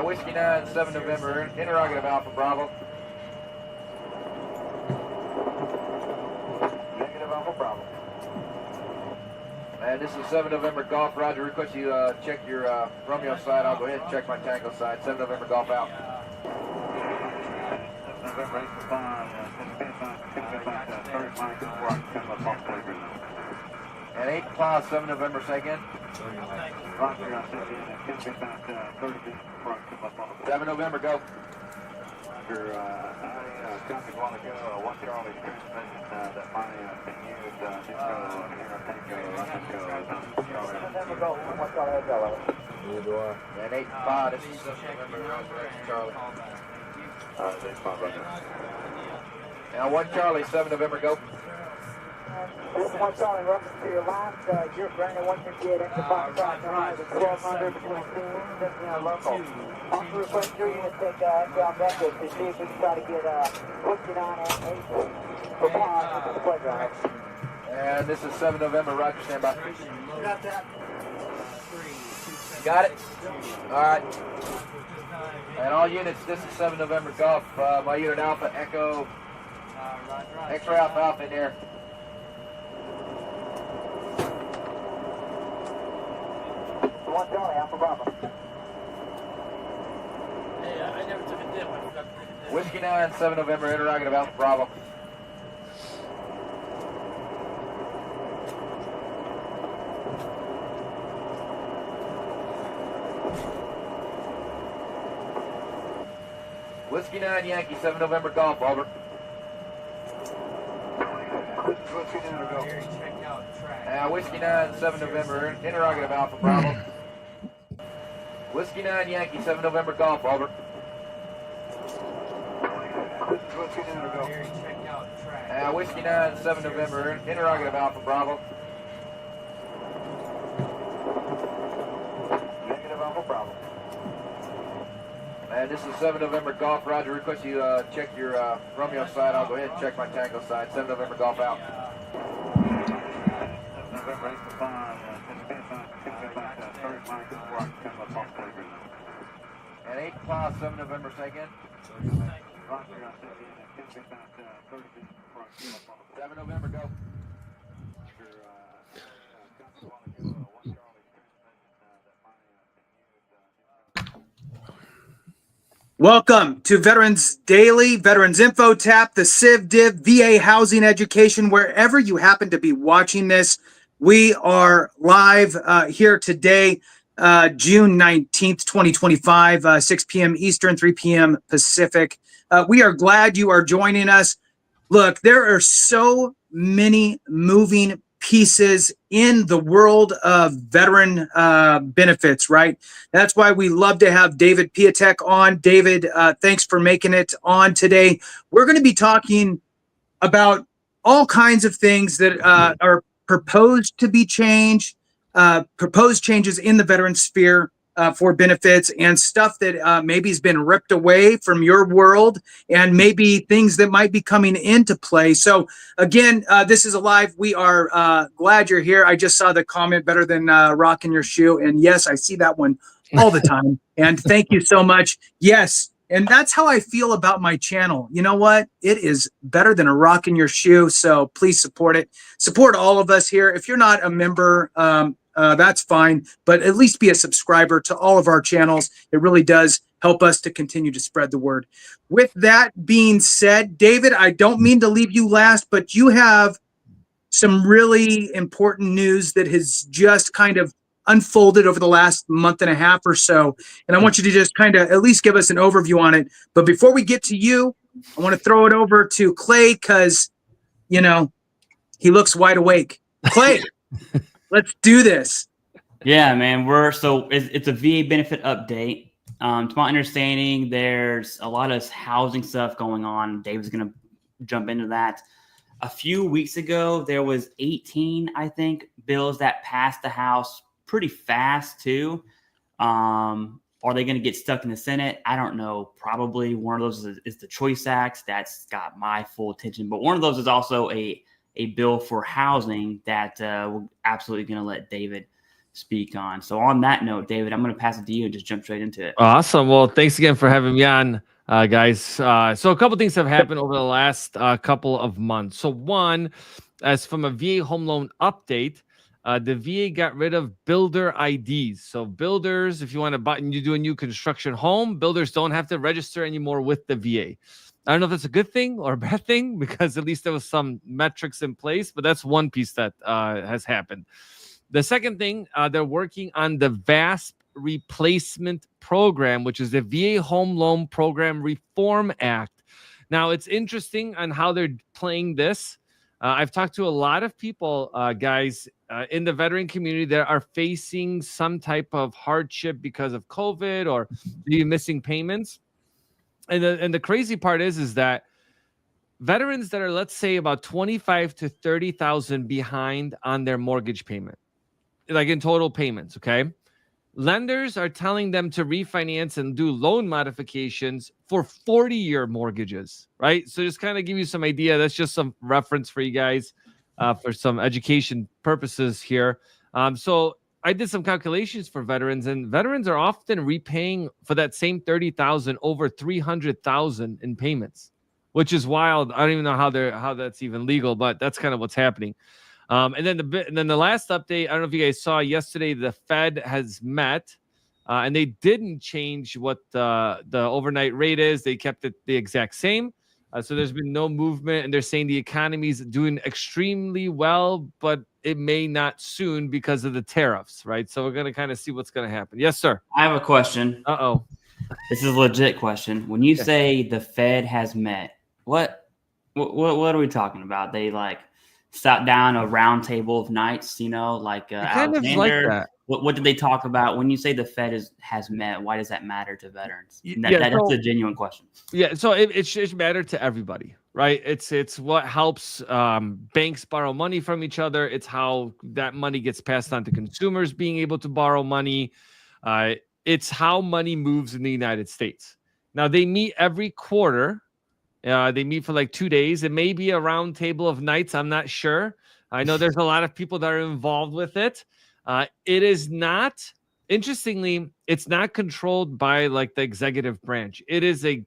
Whiskey 9, 7 November, interrogative Alpha Bravo. Negative Alpha Bravo. And this is 7 November Golf, Roger. Request you check your Romeo side. I'll go ahead and check my Tango side. 7 November Golf out. November 8-5, and 8-5, 7 November, say again. 7 November, go. I copied a while ago, 1 Charlie transmission that might be used, November, go, 1 Charlie, hello. And 8-5, this is 7 November, Charlie. 8-5 right now. Now 1 Charlie, 7 November, go. This is 1 Charlie, reference to your last, you're Brandon 158, extra 5 South Carolina, 1200 between teams, and local. Also request your unit take extra message to see if we can try to get Whiskey 9 and 8 for the playground. And this is 7 November, Roger, stand by. Got that. Got it? Alright. And all units, this is 7 November Golf. My unit Alpha, Echo, X-ray Alpha, Alpha in there. One Charlie, Alpha Bravo. Hey, I never took a dip. I forgot to take a dip. Whiskey 9, 7 November, interrogative Alpha Bravo. Whiskey 9, Yankee, 7 November Golf, over. Whiskey 9, go. Whiskey 9, 7 November, interrogative Alpha Bravo. Whiskey 9, Yankee, 7 November Golf, over. Whiskey 9, go. Whiskey 9, 7 November, interrogative Alpha Bravo. Negative Alpha Bravo. And this is 7 November Golf, Roger. Request you check your Romeo side. I'll go ahead and check my Tango side. 7 November Golf out. November 8-5, and 8-5, 7 November, say again. 7 November, go. Welcome to Veterans Daily, Veterans Info Tap, the Civ Div, VA Housing Education, wherever you happen to be watching this. We are live here today, June 19th, 2025, 6 p.m. Eastern, 3 p.m. Pacific. We are glad you are joining us. Look, there are so many moving pieces in the world of veteran benefits, right? That's why we love to have David Piatek on. David, thanks for making it on today. We're going to be talking about all kinds of things that are proposed to be changed, proposed changes in the veteran sphere for benefits, and stuff that maybe has been ripped away from your world, and maybe things that might be coming into play. So again, this is a live. We are glad you're here. I just saw the comment, better than rocking your shoe. And yes, I see that one all the time. And thank you so much. Yes. And that's how I feel about my channel. You know what? It is better than a rock in your shoe. So please support it. Support all of us here. If you're not a member, that's fine, but at least be a subscriber to all of our channels. It really does help us to continue to spread the word. With that being said, David, I don't mean to leave you last, but you have some really important news that has just kind of unfolded over the last month and a half or so. And I want you to just kind of at least give us an overview on it. But before we get to you, I want to throw it over to Clay because, you know, he looks wide awake. Clay. Let's do this. Yeah, man. It's a VA benefit update. To my understanding, there's a lot of housing stuff going on. Dave's going to jump into that. A few weeks ago, there was 18, I think, bills that passed the House pretty fast too. Are they going to get stuck in the Senate? I don't know. Probably one of those is the Choice Act. That's got my full attention. But one of those is also a bill for housing that we're absolutely going to let David speak on. So on that note, David, I'm going to pass it to you and just jump straight into it. Awesome. Well, thanks again for having me on, guys. So a couple things have happened over the last couple of months. So one, as from a VA home loan update, the VA got rid of builder IDs. So builders, if you want to buy and you do a new construction home, builders don't have to register anymore with the VA. I don't know if that's a good thing or a bad thing, because at least there was some metrics in place, but that's one piece that has happened. The second thing, they're working on the VASP replacement program, which is the VA Home Loan Program Reform Act. Now, it's interesting on how they're playing this. I've talked to a lot of people, guys, in the veteran community that are facing some type of hardship because of COVID or missing payments. And the crazy part is that veterans that are, let's say, about 25 to 30,000 behind on their mortgage payment, like in total payments, okay? Lenders are telling them to refinance and do loan modifications for 40-year mortgages, right? So just kind of give you some idea. That's just some reference for you guys for some education purposes here. So I did some calculations for veterans, and veterans are often repaying for that same 30,000 over 300,000 in payments, which is wild. I don't even know how that's even legal, but that's kind of what's happening. And then the last update, I don't know if you guys saw yesterday, the Fed has met, and they didn't change what the overnight rate is. They kept it the exact same. So there's been no movement, and they're saying the economy's doing extremely well, but it may not soon because of the tariffs, right? So we're going to kind of see what's going to happen. Yes, sir. I have a question. Uh-oh. This is a legit question. When you say the Fed has met, what are we talking about? They like sat down a round table of knights, like Alexander. Like that. What did they talk about? When you say the Fed has met, why does that matter to veterans? That's a genuine question. Yeah, so it should matter to everybody, right? It's what helps banks borrow money from each other. It's how that money gets passed on to consumers being able to borrow money. It's how money moves in the United States. Now, they meet every quarter. They meet for like 2 days. It may be a round table of knights. I'm not sure. I know there's a lot of people that are involved with it. It is not, interestingly, it's not controlled by like the executive branch. It is a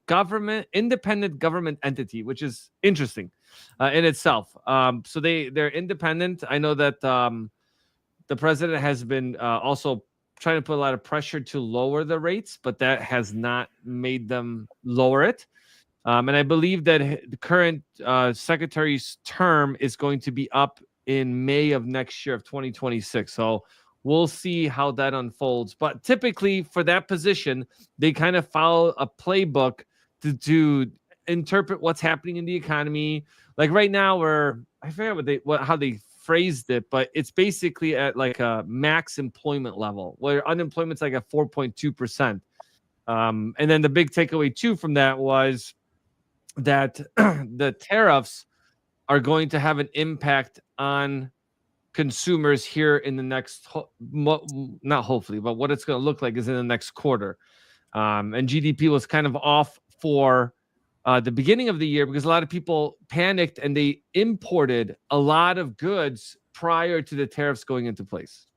independent government entity, which is interesting in itself. So they're independent. I know that the president has been also trying to put a lot of pressure to lower the rates, but that has not made them lower it. And I believe that the current secretary's term is going to be up in May of next year of 2026. So we'll see how that unfolds. But typically for that position, they kind of follow a playbook to interpret what's happening in the economy. Like right now, I forget how they phrased it, but it's basically at like a max employment level where unemployment's like at 4.2%. And then the big takeaway too from that was that the tariffs are going to have an impact on consumers here in the next, not hopefully, but what it's going to look like is in the next quarter. And GDP was kind of off for the beginning of the year because a lot of people panicked and they imported a lot of goods prior to the tariffs going into place.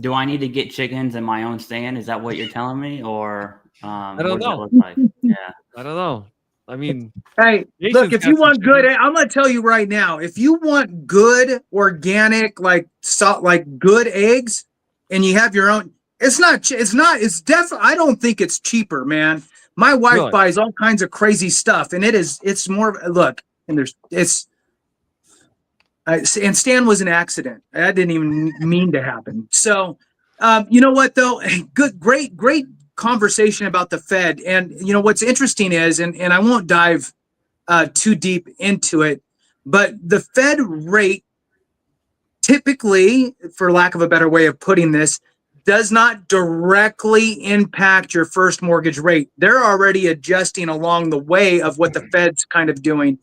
Do I need to get chickens in my own stand? Is that what you're telling me? Or I don't know. Look like? Yeah. I don't know. I mean, hey, look, if you want good, I'm going to tell you right now, if you want good, organic, like good eggs and you have your own, it's definitely, I don't think it's cheaper, man. My wife buys all kinds of crazy stuff and it's more, look, and and Stan was an accident. That didn't even mean to happen. So, you know what though? Great conversation about the Fed. And you know what's interesting is, and I won't dive too deep into it, but the Fed rate typically, for lack of a better way of putting this, does not directly impact your first mortgage rate. They're already adjusting along the way of what the Fed's kind of doing.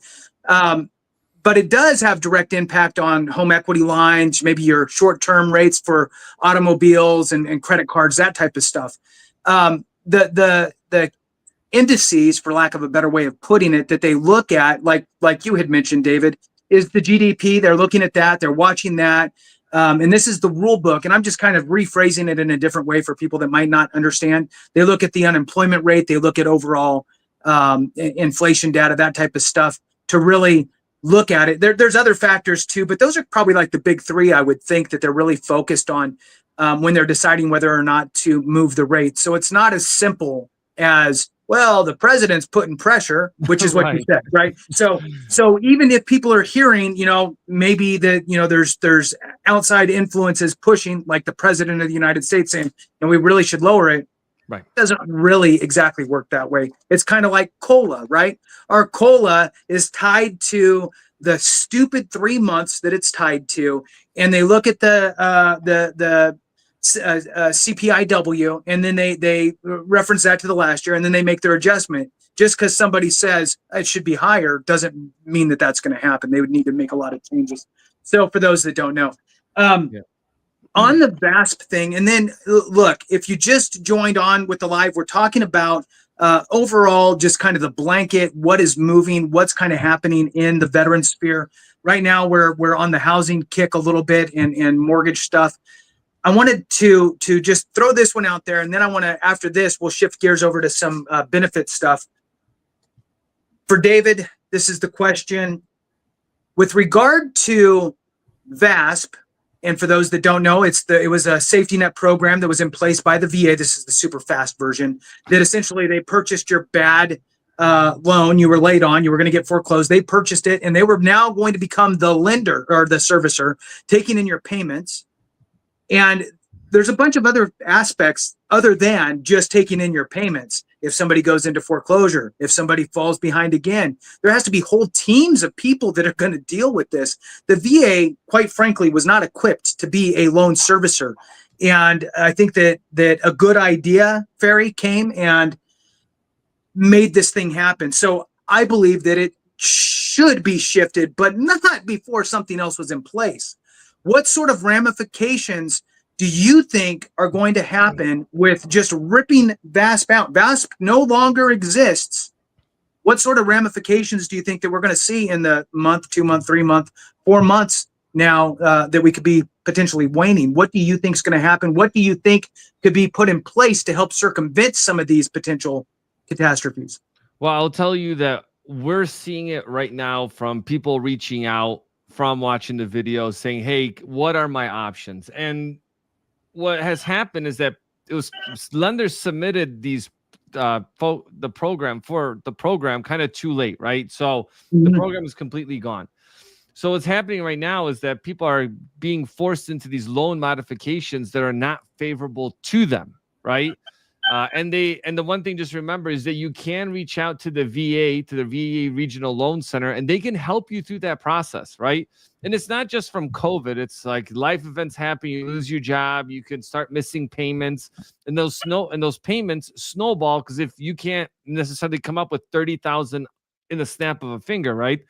But it does have direct impact on home equity lines, maybe your short-term rates for automobiles and credit cards, that type of stuff. The indices, for lack of a better way of putting it, that they look at, like you had mentioned, David, is the GDP. They're looking at that. They're watching that. and this is the rule book, and I'm just kind of rephrasing it in a different way for people that might not understand. They look at the unemployment rate, they look at overall inflation data, that type of stuff to really look at it. There's other factors too, but those are probably like the big three I would think that they're really focused on when they're deciding whether or not to move the rate. So it's not as simple as, well, the president's putting pressure, which is what you said, right? So even if people are hearing, maybe that, there's outside influences pushing, like the president of the United States saying, and we really should lower it. Right. It doesn't really exactly work that way. It's kind of like COLA, right? Our COLA is tied to the stupid 3 months that it's tied to, and they look at the CPIW, and then they reference that to the last year, and then they make their adjustment. Just because somebody says it should be higher doesn't mean that that's going to happen. They would need to make a lot of changes. So for those that don't know, on the VASP thing, and then look, if you just joined on with the live, we're talking about overall just kind of the blanket, what is moving, what's kind of happening in the veteran sphere. Right now, we're on the housing kick a little bit and mortgage stuff. I wanted to just throw this one out there, and then I want to, after this, we'll shift gears over to some benefit stuff. For David, this is the question. With regard to VASP, and for those that don't know, it was a safety net program that was in place by the VA. This is the super fast version, that essentially they purchased your bad loan you were late on, you were going to get foreclosed. They purchased it, and they were now going to become the lender or the servicer, taking in your payments. And there's a bunch of other aspects other than just taking in your payments. If somebody goes into foreclosure, if somebody falls behind again, there has to be whole teams of people that are going to deal with this. The VA, quite frankly, was not equipped to be a loan servicer. And I think that a good idea, Ferry, came and made this thing happen. So I believe that it should be shifted, but not before something else was in place. What sort of ramifications do you think are going to happen with just ripping VASP out? VASP no longer exists. What sort of ramifications do you think that we're going to see in the month, 2 month, 3 month, 4 months now that we could be potentially waning? What do you think is going to happen? What do you think could be put in place to help circumvent some of these potential catastrophes? Well, I'll tell you that we're seeing it right now from people reaching out from watching the video saying, hey, what are my options? And what has happened is that lenders submitted these the program kind of too late, right? So the program is completely gone. So what's happening right now is that people are being forced into these loan modifications that are not favorable to them, right? And the one thing just remember is that you can reach out to the VA, to the VA Regional Loan Center, and they can help you through that process, right? And it's not just from COVID. It's like life events happen, you lose your job, you can start missing payments, and those payments snowball because if you can't necessarily come up with $30,000 in the snap of a finger, right?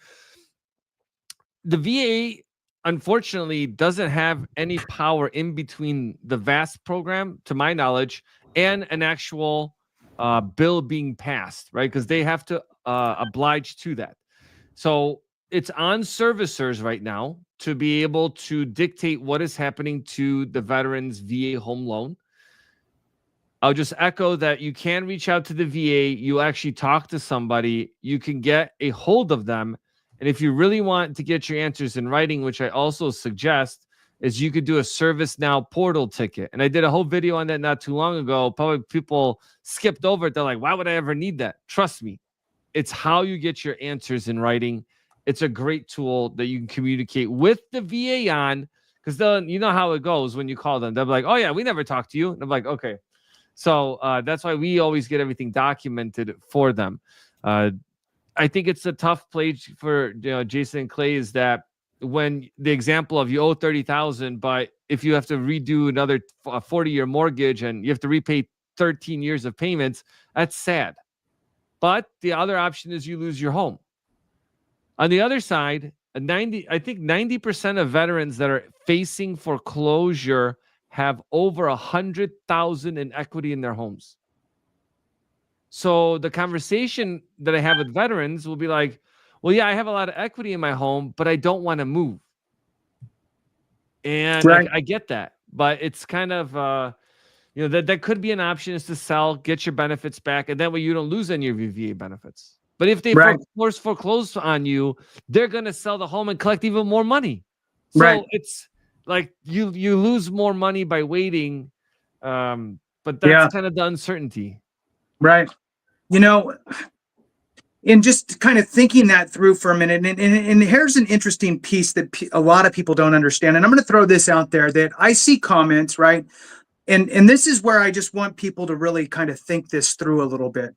The VA unfortunately doesn't have any power in between the VASP program, to my knowledge, and an actual bill being passed, right? Because they have to oblige to that. So it's on servicers right now to be able to dictate what is happening to the veterans' VA home loan. I'll just echo that you can reach out to the VA. You actually talk to somebody. You can get a hold of them. And if you really want to get your answers in writing, which I also suggest, is you could do a ServiceNow portal ticket. And I did a whole video on that not too long ago. Probably people skipped over it. They're like, why would I ever need that? Trust me, it's how you get your answers in writing. It's a great tool that you can communicate with the VA on, because then you know how it goes when you call them. They'll be like, oh yeah, we never talked to you. And I'm like, okay. So that's why we always get everything documented for them. I think it's a tough place for Jason and Clay is that when the example of you owe $30,000, but if you have to redo another 40-year mortgage and you have to repay 13 years of payments, that's sad. But the other option is you lose your home. On the other side, I think 90% of veterans that are facing foreclosure have over $100,000 in equity in their homes. So the conversation that I have with veterans will be like, well, yeah, I have a lot of equity in my home, but I don't want to move. And Right. I get that, but it's kind of that could be an option, is to sell, get your benefits back, and that way you don't lose any of your VA benefits. But if they Right. foreclose on you, they're going to sell the home and collect even more money. So Right. it's like you lose more money by waiting. But that's Yeah. kind of the uncertainty. Right. You know, and just kind of thinking that through for a minute, and here's an interesting piece that a lot of people don't understand. And I'm going to throw this out there, that I see comments, right? And this is where I just want people to really kind of think this through a little bit.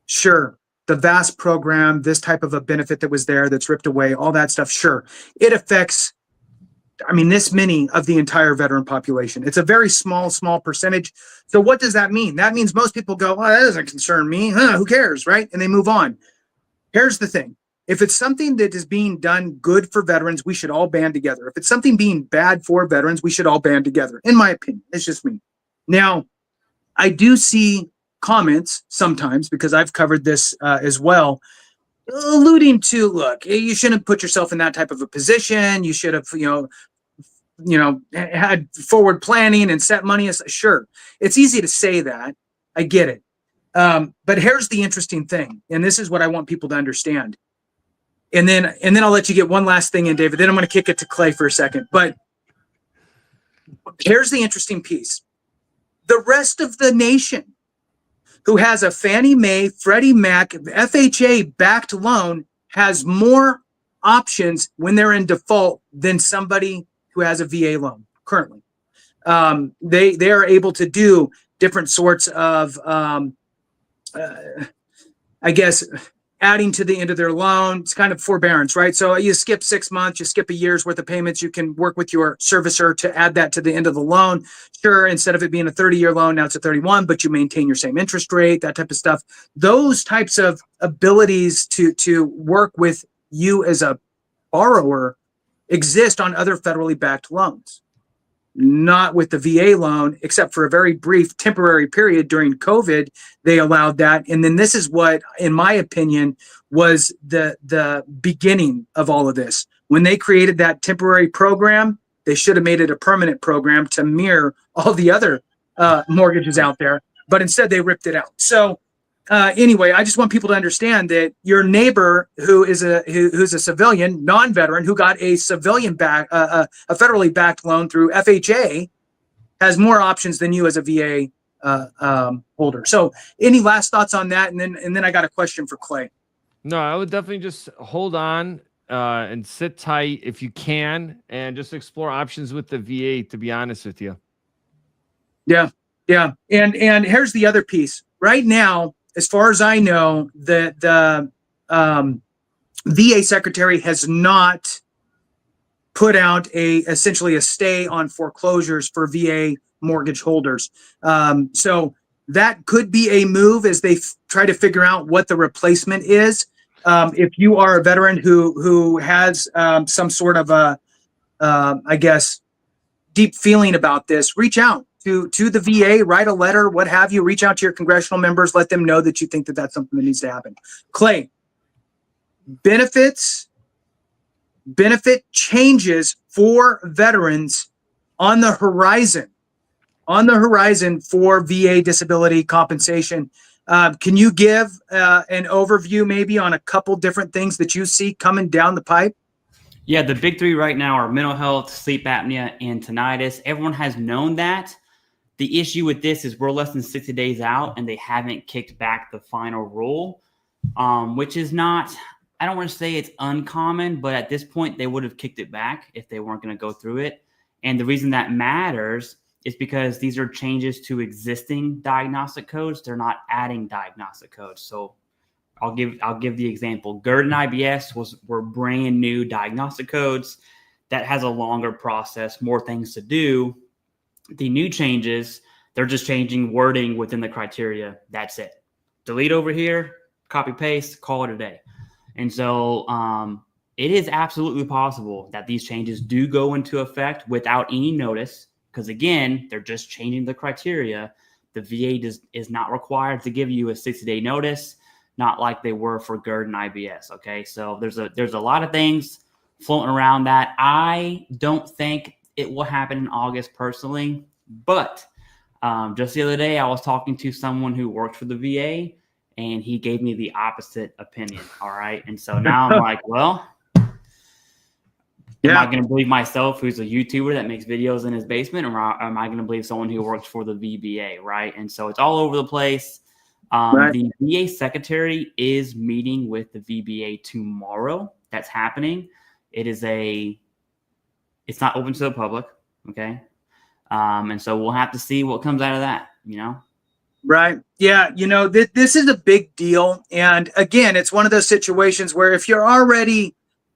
Sure, the VAST program, this type of a benefit that was there that's ripped away, all that stuff, sure, it affects, I mean, this many of the entire veteran population. It's a very small percentage. So what does that mean? That means most people go, well, that doesn't concern me. Who cares, right? And they move on. Here's the thing. If it's something that is being done good for veterans, we should all band together. If it's something being bad for veterans, we should all band together, in my opinion. It's just me. Now, I do see comments sometimes, because I've covered this as well, alluding to, look, you shouldn't put yourself in that type of a position. You should have, had forward planning and set money aside. Sure, it's easy to say that. I get it. But here's the interesting thing, and this is what I want people to understand. And then I'll let you get one last thing in, David. Then I'm going to kick it to Clay for a second. But here's the interesting piece. The rest of the nation who has a Fannie Mae, Freddie Mac, FHA-backed loan has more options when they're in default than somebody who has a VA loan currently. They are able to do different sorts of, I guess, adding to the end of their loan. It's kind of forbearance, right? So you skip 6 months, you skip a year's worth of payments. You can work with your servicer to add that to the end of the loan. Sure, instead of it being a 30-year loan, now it's a 31, but you maintain your same interest rate, that type of stuff. Those types of abilities to work with you as a borrower exist on other federally backed loans. Not with the VA loan, except for a very brief temporary period during COVID, they allowed that. And then this is what, in my opinion, was the beginning of all of this. When they created that temporary program, they should have made it a permanent program to mirror all the other mortgages out there. But instead, they ripped it out. So anyway, I just want people to understand that your neighbor who's a civilian, non-veteran, who got a civilian back, a federally backed loan through FHA, has more options than you as a VA holder. So, any last thoughts on that? And then I got a question for Clay. No, I would definitely just hold on and sit tight if you can, and just explore options with the VA. To be honest with you. Yeah. And here's the other piece. Right now, as far as I know, the VA secretary has not put out essentially a stay on foreclosures for VA mortgage holders. So that could be a move as they try to figure out what the replacement is. If you are a veteran who has some sort of I guess, deep feeling about this, reach out to the VA, write a letter, what have you, reach out to your congressional members, let them know that you think that that's something that needs to happen. Clay, benefit changes for veterans on the horizon for VA disability compensation. Can you give an overview maybe on a couple different things that you see coming down the pipe? Yeah, the big three right now are mental health, sleep apnea, and tinnitus. Everyone has known that. The issue with this is we're less than 60 days out and they haven't kicked back the final rule, which is not, I don't want to say it's uncommon, but at this point they would have kicked it back if they weren't going to go through it. And the reason that matters is because these are changes to existing diagnostic codes. They're not adding diagnostic codes. So I'll give the example. GERD and IBS were brand new diagnostic codes. That has a longer process, more things to do. The new changes, they're just changing wording within the criteria. That's it. Delete over here, copy paste, call it a day. And so it is absolutely possible that these changes do go into effect without any notice, because again, they're just changing the criteria. The VA is not required to give you a 60-day notice, not like they were for GERD and IBS. Okay, so there's a lot of things floating around that. I don't think it will happen in August personally. But just the other day, I was talking to someone who worked for the VA, and he gave me the opposite opinion. All right. And so now I'm like, well, am I going to believe myself, who's a YouTuber that makes videos in his basement, or am I going to believe someone who works for the VBA? Right. And so it's all over the place. The VA secretary is meeting with the VBA tomorrow. That's happening. It's not open to the public. Okay. And so we'll have to see what comes out of that, Right. Yeah. This is a big deal. And again, it's one of those situations where if you're already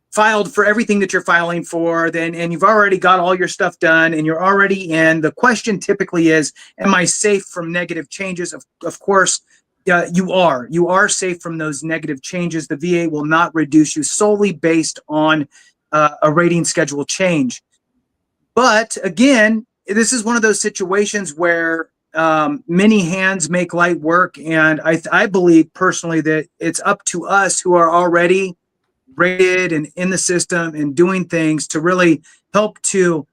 filed for everything that you're filing for, and you've already got all your stuff done and you're already in, the question typically is, am I safe from negative changes? Of course, you are safe from those negative changes. The VA will not reduce you solely based on a rating schedule change. But again, this is one of those situations where many hands make light work. And I believe personally that it's up to us who are already rated and in the system and doing things to really help to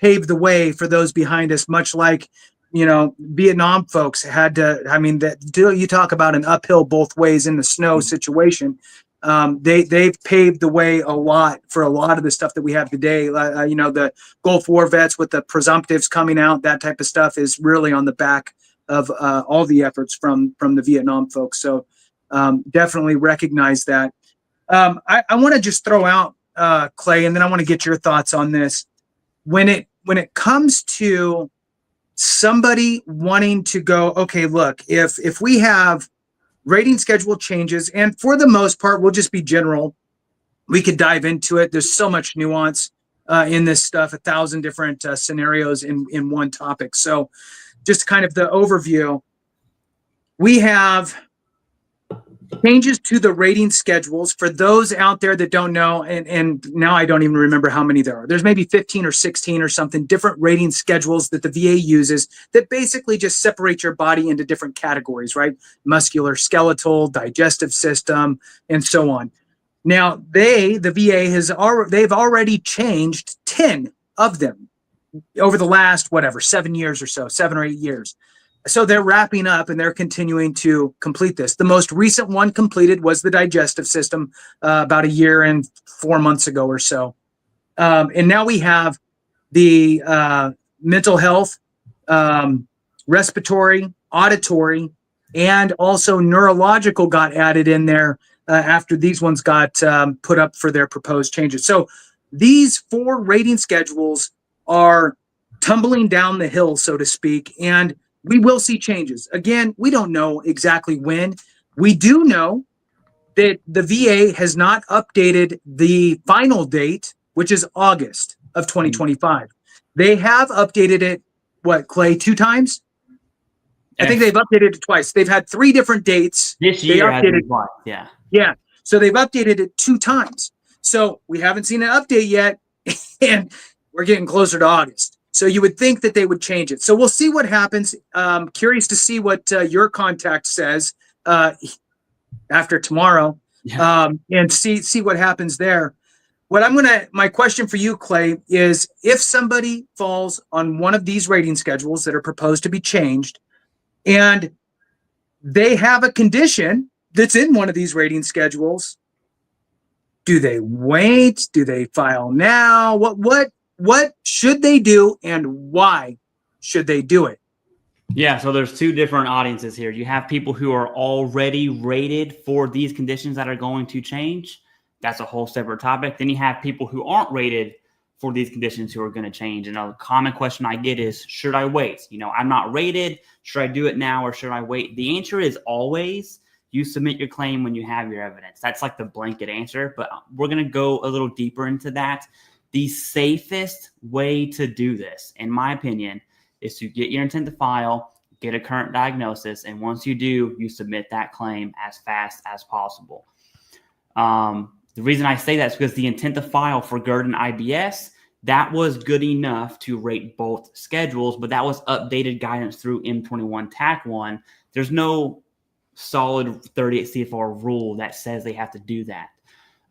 pave the way for those behind us, much like, Vietnam folks had to, you talk about an uphill both ways in the snow situation. They've paved the way a lot for a lot of the stuff that we have today. The Gulf War vets with the presumptives coming out, that type of stuff is really on the back of all the efforts from the Vietnam folks. So definitely recognize that. I want to just throw out Clay, and then I want to get your thoughts on this. When it comes to somebody wanting to go, okay, look, if we have rating schedule changes, and for the most part, we'll just be general. We could dive into it. There's so much nuance in this stuff, 1,000 different scenarios in one topic. So just kind of the overview. We have changes to the rating schedules for those out there that don't know. And now I don't even remember how many there are. There's maybe 15 or 16 or something different rating schedules that the VA uses that basically just separate your body into different categories, right? Muscular, skeletal, digestive system, and so on. Now the VA they've already changed 10 of them over the last, 7 years or so, 7 or 8 years. So they're wrapping up and they're continuing to complete this. The most recent one completed was the digestive system about 1 year and 4 months ago or so. And now we have the mental health, respiratory, auditory, and also neurological got added in there after these ones got put up for their proposed changes. So these 4 rating schedules are tumbling down the hill, so to speak, and we will see changes. Again, we don't know exactly when. We do know that the VA has not updated the final date, which is August of 2025. They have updated it, Clay, 2 times? I think they've updated it twice. They've had 3 different dates. This year has been twice, yeah. Yeah, so they've updated it 2 times. So we haven't seen an update yet, and we're getting closer to August. So you would think that they would change it. So we'll see what happens. Curious to see what your contact says after tomorrow, and see what happens there. My question for you, Clay, is if somebody falls on one of these rating schedules that are proposed to be changed, and they have a condition that's in one of these rating schedules, do they wait? Do they file now? What should they do, and why should they do it? Yeah, so there's 2 different audiences here. You have people who are already rated for these conditions that are going to change. That's a whole separate topic. Then you have people who aren't rated for these conditions who are going to change. And a common question I get is, should I wait? I'm not rated. Should I do it now or should I wait? The answer is always you submit your claim when you have your evidence. That's like the blanket answer, but we're going to go a little deeper into that. The safest way to do this, in my opinion, is to get your intent to file, get a current diagnosis, and once you do, you submit that claim as fast as possible. The reason I say that is because the intent to file for GERD and IBS, that was good enough to rate both schedules, but that was updated guidance through M21 TAC 1. There's no solid 38 CFR rule that says they have to do that.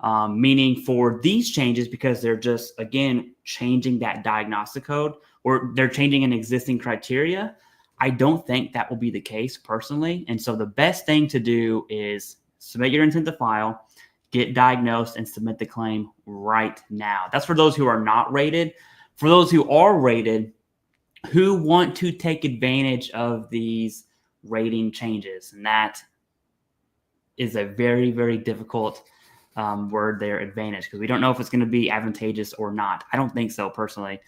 meaning for these changes, because they're just, again, changing that diagnostic code or they're changing an existing criteria, I don't think that will be the case personally. And so the best thing to do is submit your intent to file, get diagnosed, and submit the claim right now. That's for those who are not rated. For those who are rated, who want to take advantage of these rating changes. And that is a very, very difficult word there, advantage, because we don't know if it's going to be advantageous or not. I don't think so personally.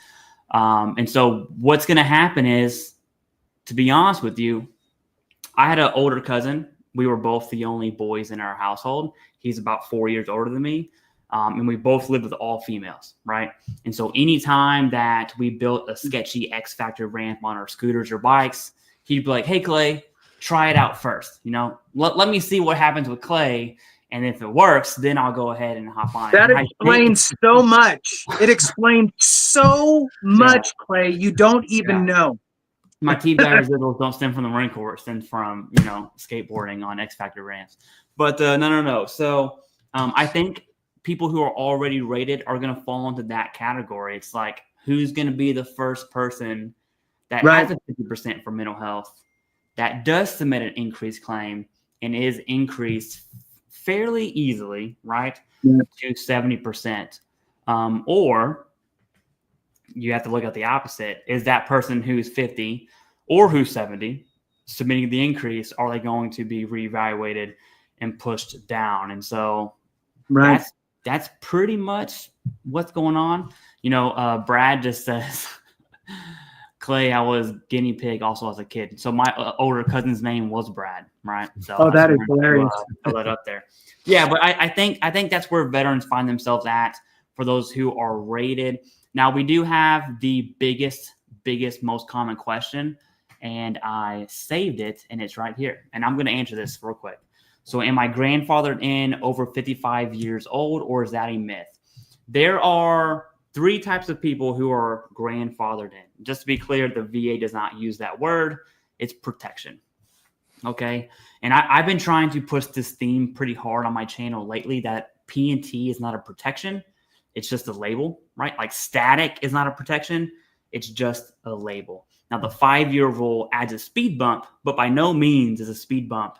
And so what's going to happen is, to be honest with you, I had an older cousin. We were both the only boys in our household. He's about 4 years older than me. And we both lived with all females, right? And so anytime that we built a sketchy X Factor ramp on our scooters or bikes, he'd be like, hey, Clay, try it out first. You know, let me see what happens with Clay. And if it works, then I'll go ahead and hop on. That explains so much. It explains so much, Clay. You don't even know. My T-bag residuals don't stem from the Marine Corps, stem from, you know, skateboarding on X Factor ramps. But no. So I think people who are already rated are going to fall into that category. It's like, who's going to be the first person that has a 50% for mental health that does submit an increased claim and is increased fairly easily, right, to 70%. Or you have to look at the opposite. Is that person who's 50 or who's 70 submitting the increase, are they going to be reevaluated and pushed down? And so that's pretty much what's going on. You know, Brad just says, Clay, I was guinea pig also as a kid. So my older cousin's name was Brad, right? So that is hilarious. Throw that up there. Yeah, but I think that's where veterans find themselves at for those who are rated. Now, we do have the biggest, most common question, and I saved it, and it's right here. And I'm going to answer this real quick. So am I grandfathered in over 55 years old, or is that a myth? There are 3 types of people who are grandfathered in. Just to be clear, the VA does not use that word. It's protection. Okay? And I've been trying to push this theme pretty hard on my channel lately, that P&T is not a protection. It's just a label, right? Like static is not a protection. It's just a label. Now, the 5-year rule adds a speed bump, but by no means is a speed bump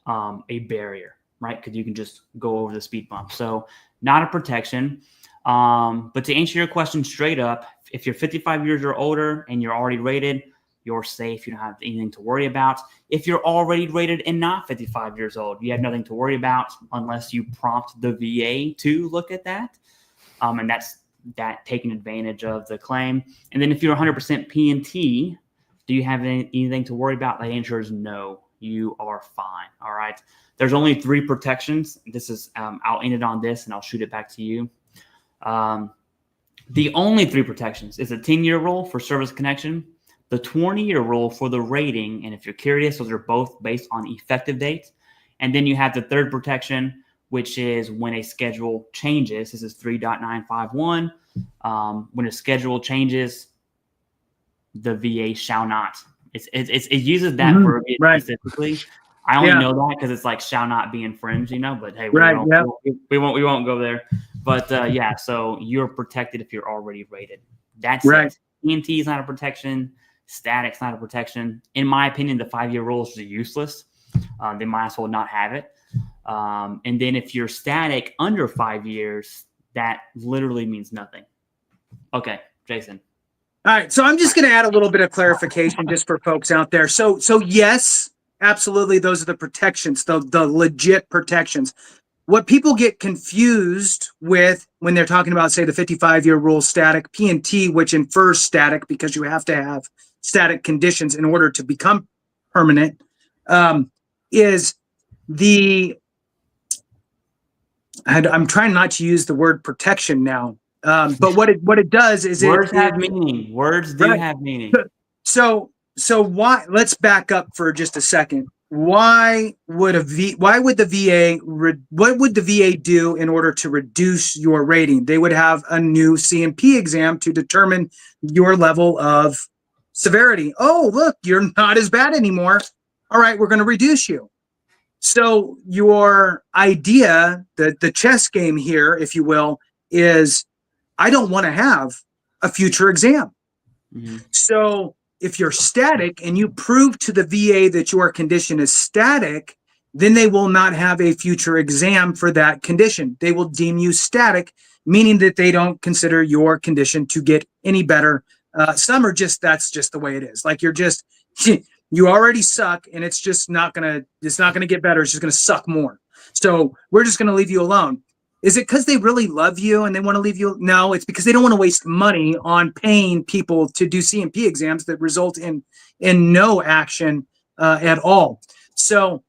a barrier, right? Because you can just go over the speed bump. So not a protection. But to answer your question straight up, if you're 55 years or older and you're already rated, you're safe. You don't have anything to worry about. If you're already rated and not 55 years old, you have nothing to worry about unless you prompt the VA to look at that. And that's that taking advantage of the claim. And then if you're 100% P&T, do you have anything to worry about? The answer is no, you are fine. All right. There's only 3 protections. This is, I'll end it on this and I'll shoot it back to you. The only 3 protections is a 10-year rule for service connection, the 20-year rule for the rating. And if you're curious, those are both based on effective dates. And then you have the 3rd protection, which is when a schedule changes. This is 3.951. When a schedule changes, the VA shall not. It uses that verb specifically. I only know that because it's like shall not be infringed, you know. But hey, we won't go there. But yeah, so you're protected if you're already rated. That's it. P&T is not a protection. Static's not a protection. In my opinion, the 5-year rule is useless. They might as well not have it. And then if you're static under 5 years, that literally means nothing. Okay, Jason. All right. So I'm just going to add a little bit of clarification just for folks out there. So yes, absolutely. Those are the protections, the legit protections. What people get confused with when they're talking about, say, the 55-year rule static, P&T, which infers static because you have to have static conditions in order to become permanent, is I'm trying not to use the word protection now. But what it does is words have meaning. Words do have meaning. So why? Let's back up for just a second. What would the VA do in order to reduce your rating? They would have a new C&P exam to determine your level of severity. Oh, look, you're not as bad anymore. All right, we're going to reduce you. So your idea, the chess game here, if you will, is I don't want to have a future exam. Mm-hmm. So if you're static and you prove to the VA that your condition is static, then they will not have a future exam for that condition. They will deem you static, meaning that they don't consider your condition to get any better. Some are just, that's just the way it is. Like you're just, you already suck and it's just not gonna get better. It's just gonna suck more. So we're just gonna leave you alone. Is it because they really love you and they want to leave you? No, it's because they don't want to waste money on paying people to do C&P exams that result in no action at all. So,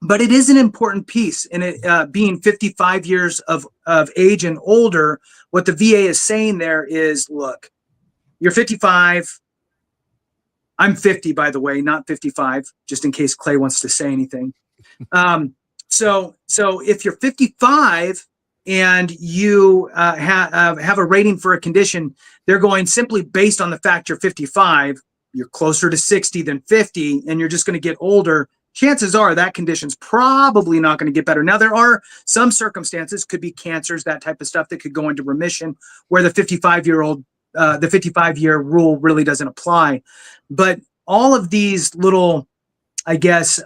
but it is an important piece. And it being 55 years of age and older, what the VA is saying there is, look, you're 55. I'm 50, by the way, not 55, just in case Clay wants to say anything. So if you're 55 and you have a rating for a condition, they're going simply based on the fact you're 55, you're closer to 60 than 50, and you're just going to get older. Chances are that condition's probably not going to get better. Now, there are some circumstances, could be cancers, that type of stuff that could go into remission where the 55-year rule really doesn't apply. But all of these little, I guess,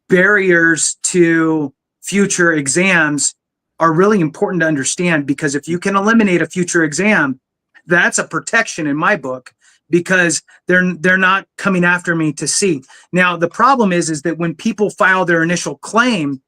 barriers to future exams are really important to understand, because if you can eliminate a future exam, that's a protection in my book, because they're not coming after me to see. Now, the problem is that when people file their initial claim,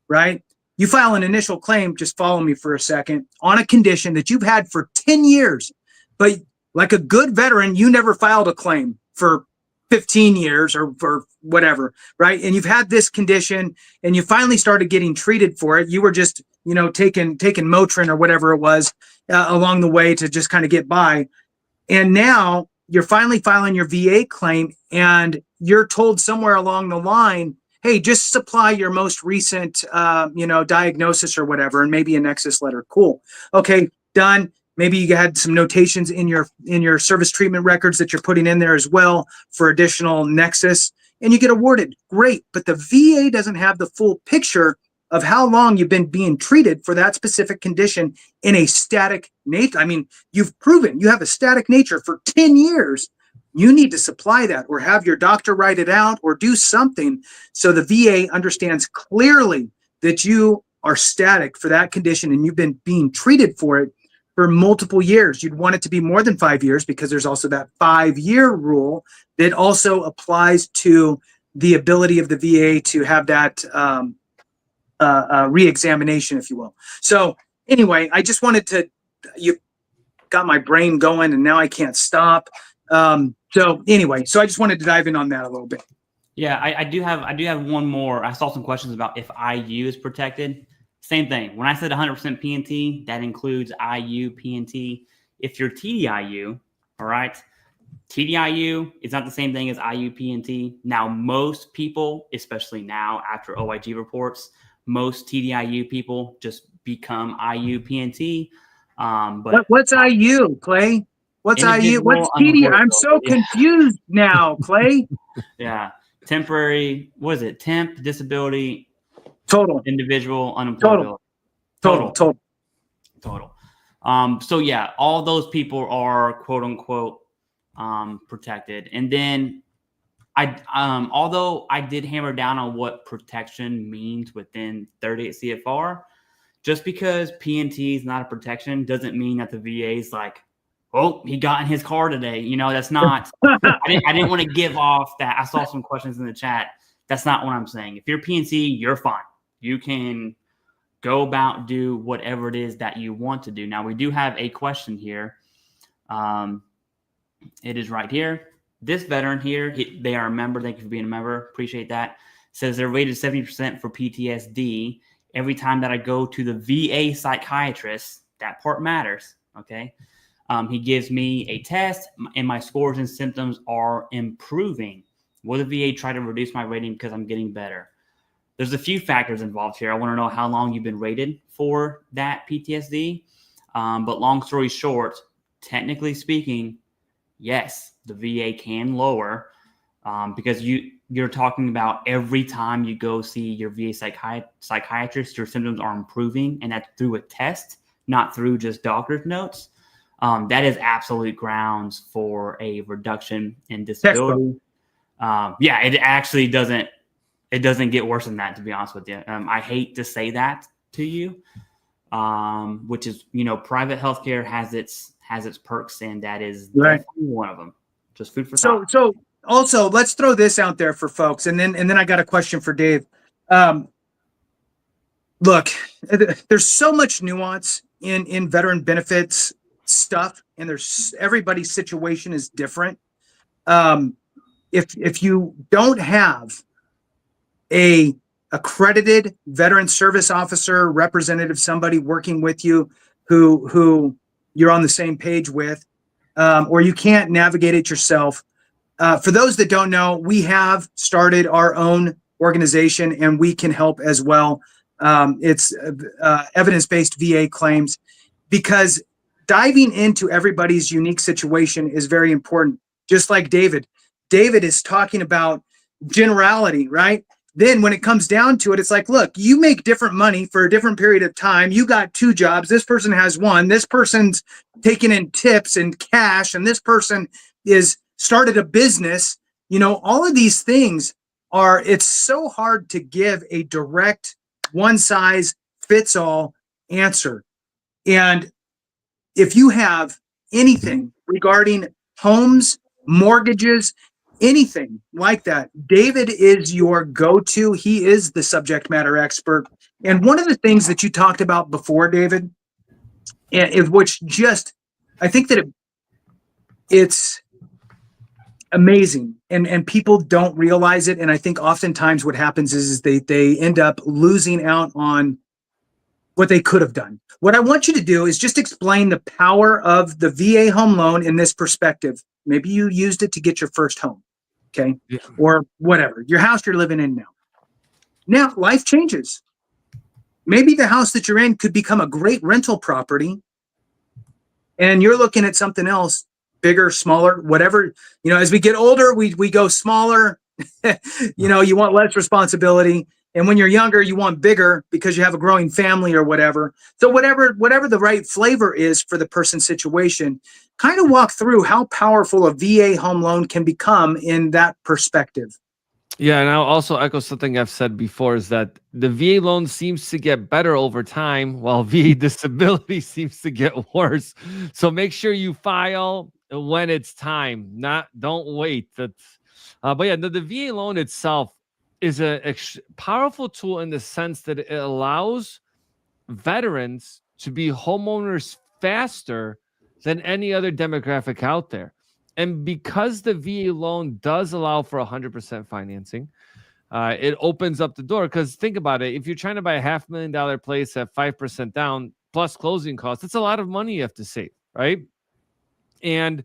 right? You file an initial claim, just follow me for a second, on a condition that you've had for 10 years, but like a good veteran, you never filed a claim for 15 years or for whatever, right? And you've had this condition and you finally started getting treated for it. You were just, taking Motrin or whatever it was along the way to just kind of get by. And now you're finally filing your VA claim and you're told somewhere along the line, hey, just supply your most recent, diagnosis or whatever, and maybe a nexus letter. Cool. Okay, done. Maybe you had some notations in your service treatment records that you're putting in there as well for additional nexus, and you get awarded. Great. But the VA doesn't have the full picture of how long you've been being treated for that specific condition in a static nature. I mean, you've proven you have a static nature for 10 years. You need to supply that or have your doctor write it out or do something so the VA understands clearly that you are static for that condition and you've been being treated for it for multiple years. You'd want it to be more than 5 years, because there's also that 5-year rule that also applies to the ability of the VA to have that re-examination, if you will. So anyway, I just wanted to, you got my brain going and now I can't stop. So anyway, so I just wanted to dive in on that a little bit. Yeah, I do have one more. I saw some questions about if IU is protected. Same thing. When I said 100% PNT, that includes IU, PNT. If you're TDIU, all right, TDIU is not the same thing as IU, PNT. Now, most people, especially now after OIG reports, most TDIU people just become IU, PNT. But what's IU, Clay? What's IU? What's TD? I'm so confused now, Clay. Yeah. Temporary, what is it? Temp, disability, total, individual, unemployability. Total. So yeah, all those people are quote unquote protected. And then although I did hammer down on what protection means within 38 CFR, just because PNT is not a protection doesn't mean that the VA is like, oh, he got in his car today. That's not, I didn't want to give off that. I saw some questions in the chat. That's not what I'm saying. If you're PNC, you're fine. You can go about, do whatever it is that you want to do. Now, we do have a question here. It is right here. This veteran here, they are a member. Thank you for being a member. Appreciate that. Says they're rated 70% for PTSD. Every time that I go to the VA psychiatrist, that part matters, okay? He gives me a test, and my scores and symptoms are improving. Will the VA try to reduce my rating because I'm getting better? There's a few factors involved here. I want to know how long you've been rated for that PTSD. But long story short, technically speaking, yes, the VA can lower because you're talking about every time you go see your VA psychiatrist, your symptoms are improving, and that's through a test, not through just doctor's notes. That is absolute grounds for a reduction in disability. Yeah, it actually doesn't. It doesn't get worse than that, to be honest with you. I hate to say that to you, which is, private healthcare has its perks, and that is definitely one of them. Just food for thought. So also, let's throw this out there for folks, and then I got a question for Dave. Look, there's so much nuance in veteran benefits stuff, and everybody's situation is different. If you don't have a accredited veteran service officer, representative, somebody working with you who you're on the same page with, or you can't navigate it yourself. For those that don't know, we have started our own organization, and we can help as well. It's evidence-based VA claims, because diving into everybody's unique situation is very important. Just like David is talking about generality, right? Then when it comes down to it, it's like, look, you make different money for a different period of time. You got 2 jobs. This person has 1. This person's taking in tips and cash, and this person is started a business. All of these things it's so hard to give a direct one-size-fits-all answer. And if you have anything regarding homes, mortgages, anything like that, David is your go-to. He is the subject matter expert. And one of the things that you talked about before, David, which just, I think that it's amazing, and people don't realize it. And I think oftentimes what happens is they end up losing out on what they could have done. What I want you to do is just explain the power of the VA home loan in this perspective. Maybe you used it to get your first home. Okay. Yeah. Or whatever, your house you're living in now. Now life changes. Maybe the house that you're in could become a great rental property, and you're looking at something else, bigger, smaller, whatever. As we get older, we go smaller. You want less responsibility. And when you're younger, you want bigger because you have a growing family or whatever. So whatever the right flavor is for the person's situation, kind of walk through how powerful a VA home loan can become in that perspective. Yeah, and I'll also echo something I've said before, is that the VA loan seems to get better over time, while VA disability seems to get worse. So make sure you file when it's time. Don't wait. But yeah, the VA loan itself is a powerful tool in the sense that it allows veterans to be homeowners faster than any other demographic out there. And because the VA loan does allow for 100% financing, it opens up the door. Because think about it, if you're trying to buy a $500,000 place at 5% down plus closing costs, it's a lot of money you have to save, right? And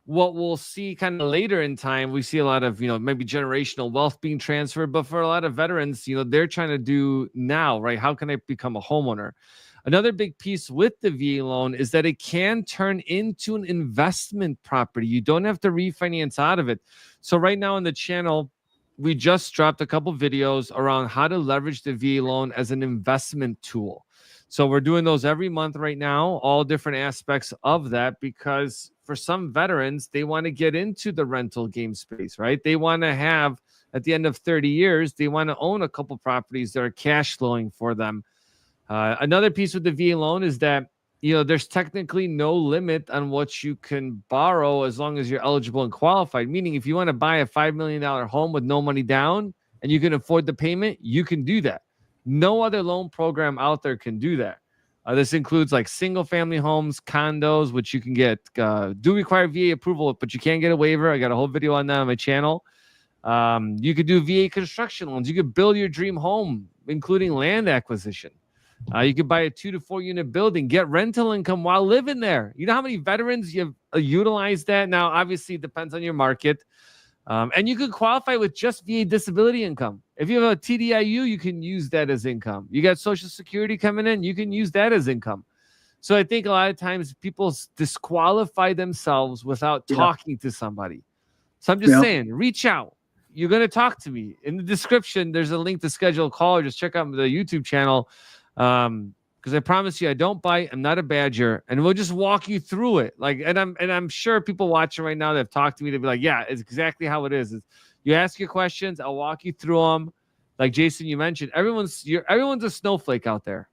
what we'll see kind of later in time, we see a lot of, maybe generational wealth being transferred. But for a lot of veterans, they're trying to do now, right? How can I become a homeowner? Another big piece with the VA loan is that it can turn into an investment property. You don't have to refinance out of it. So right now on the channel, we just dropped a couple videos around how to leverage the VA loan as an investment tool. So we're doing those every month right now, all different aspects of that, because for some veterans, they want to get into the rental game space, right? They want to have, at the end of 30 years, they want to own a couple properties that are cash flowing for them. Another piece with the VA loan is that, there's technically no limit on what you can borrow as long as you're eligible and qualified. Meaning, if you want to buy a $5 million home with no money down and you can afford the payment, you can do that. No other loan program out there can do that. This includes like single family homes, condos, which you can get, do require VA approval, but you can get a waiver. I got a whole video on that on my channel. You could do VA construction loans. You could build your dream home, including land acquisition. You could buy a 2 to 4 unit building, get rental income while living there. You know how many veterans you've utilized that? Now, obviously, it depends on your market. And you could qualify with just VA disability income. If you have a TDIU, you can use that as income. You got Social Security coming in, you can use that as income. So I think a lot of times people disqualify themselves without talking to somebody. So I'm just saying, reach out. you're going to talk to me. In the description, there's a link to schedule a call, or just check out the YouTube channel. Because I promise you, I don't bite. I'm not a badger, and we'll just walk you through it. Like, and I'm sure people watching right now that have talked to me, they'll be like, yeah, it's exactly how it is. You ask your questions, I'll walk you through them. Like Jason, you mentioned, everyone's a snowflake out there,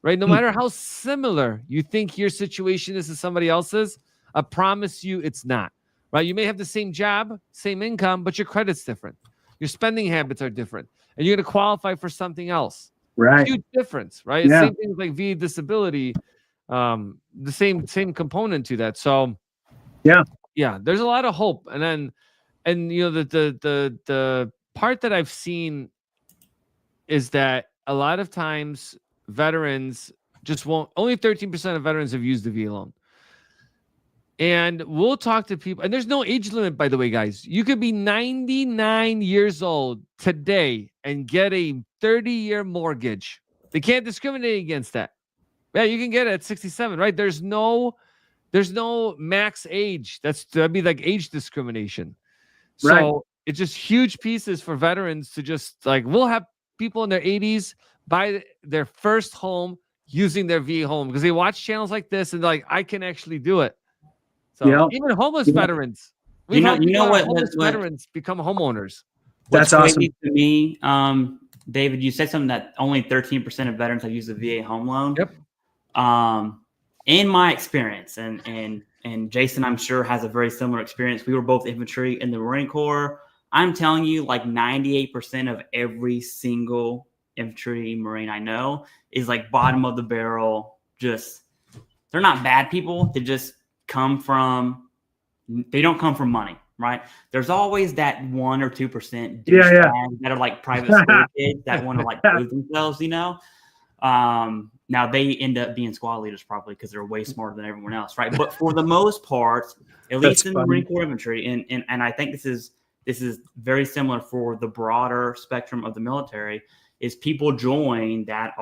right? No matter how similar you think your situation is to somebody else's, I promise you it's not, right? You may have the same job, same income, but your credit's different. Your spending habits are different, and you're going to qualify for something else. Right. Huge difference, right? Yeah. Same thing with like VA disability, the same component to that. So yeah, there's a lot of hope. And you know, the part that I've seen is that a lot of times veterans just won't. Only 13% of veterans have used the VA loan. And we'll talk to people, and there's no age limit, by the way, guys. You could be 99 years old today and get a 30-year mortgage. They can't discriminate against that. Yeah, you can get it at 67, right? There's no max age. That'd be like age discrimination. So Right. it's just huge pieces for veterans to just like, we'll have people in their 80s buy their first home using their VA home because they watch channels like this and they're like, I can actually do it. So even homeless veterans, you know what veterans become homeowners. That's awesome. To me, David, you said something that only 13% of veterans have used the VA home loan. Yep. In my experience, and Jason, I'm sure, has a very similar experience. We were both infantry in the Marine Corps. I'm telling you, like 98% of every single infantry Marine I know is like bottom of the barrel. Just, they're not bad people. They just they don't come from money, right? There's always that 1 or 2% douchebags that are like private school kids that want to like prove themselves, you know? Now they end up being squad leaders probably because they're way smarter than everyone else, right? But for the most part, at least in the Marine Corps infantry, and I think this is very similar for the broader spectrum of the military, is people join that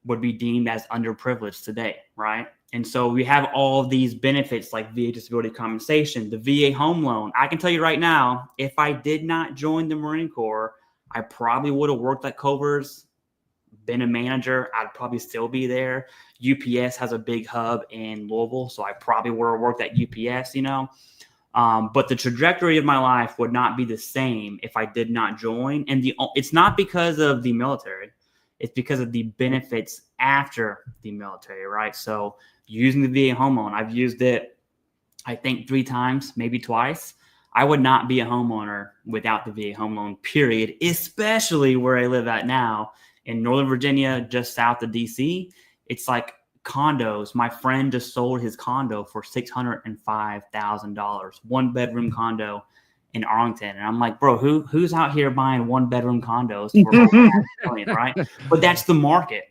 would be deemed as underprivileged today, right? And so we have all of these benefits like VA disability compensation, the VA home loan. I can tell you right now, if I did not join the Marine Corps, I probably would have worked at Culver's, been a manager. I'd probably still be there. UPS has a big hub in Louisville, so I probably would have worked at UPS, you know. But the trajectory of my life would not be the same if I did not join. And it's not because of the military. It's because of the benefits after the military, right? So using the VA home loan, I've used it, I think 3 times, maybe twice. I would not be a homeowner without the VA home loan, period, especially where I live at now in Northern Virginia, just south of DC. It's like condos. My friend just sold his condo for $605,000, 1-bedroom condo in Arlington. And I'm like, bro, who's out here buying 1-bedroom condos for $500 million, right? But that's the market.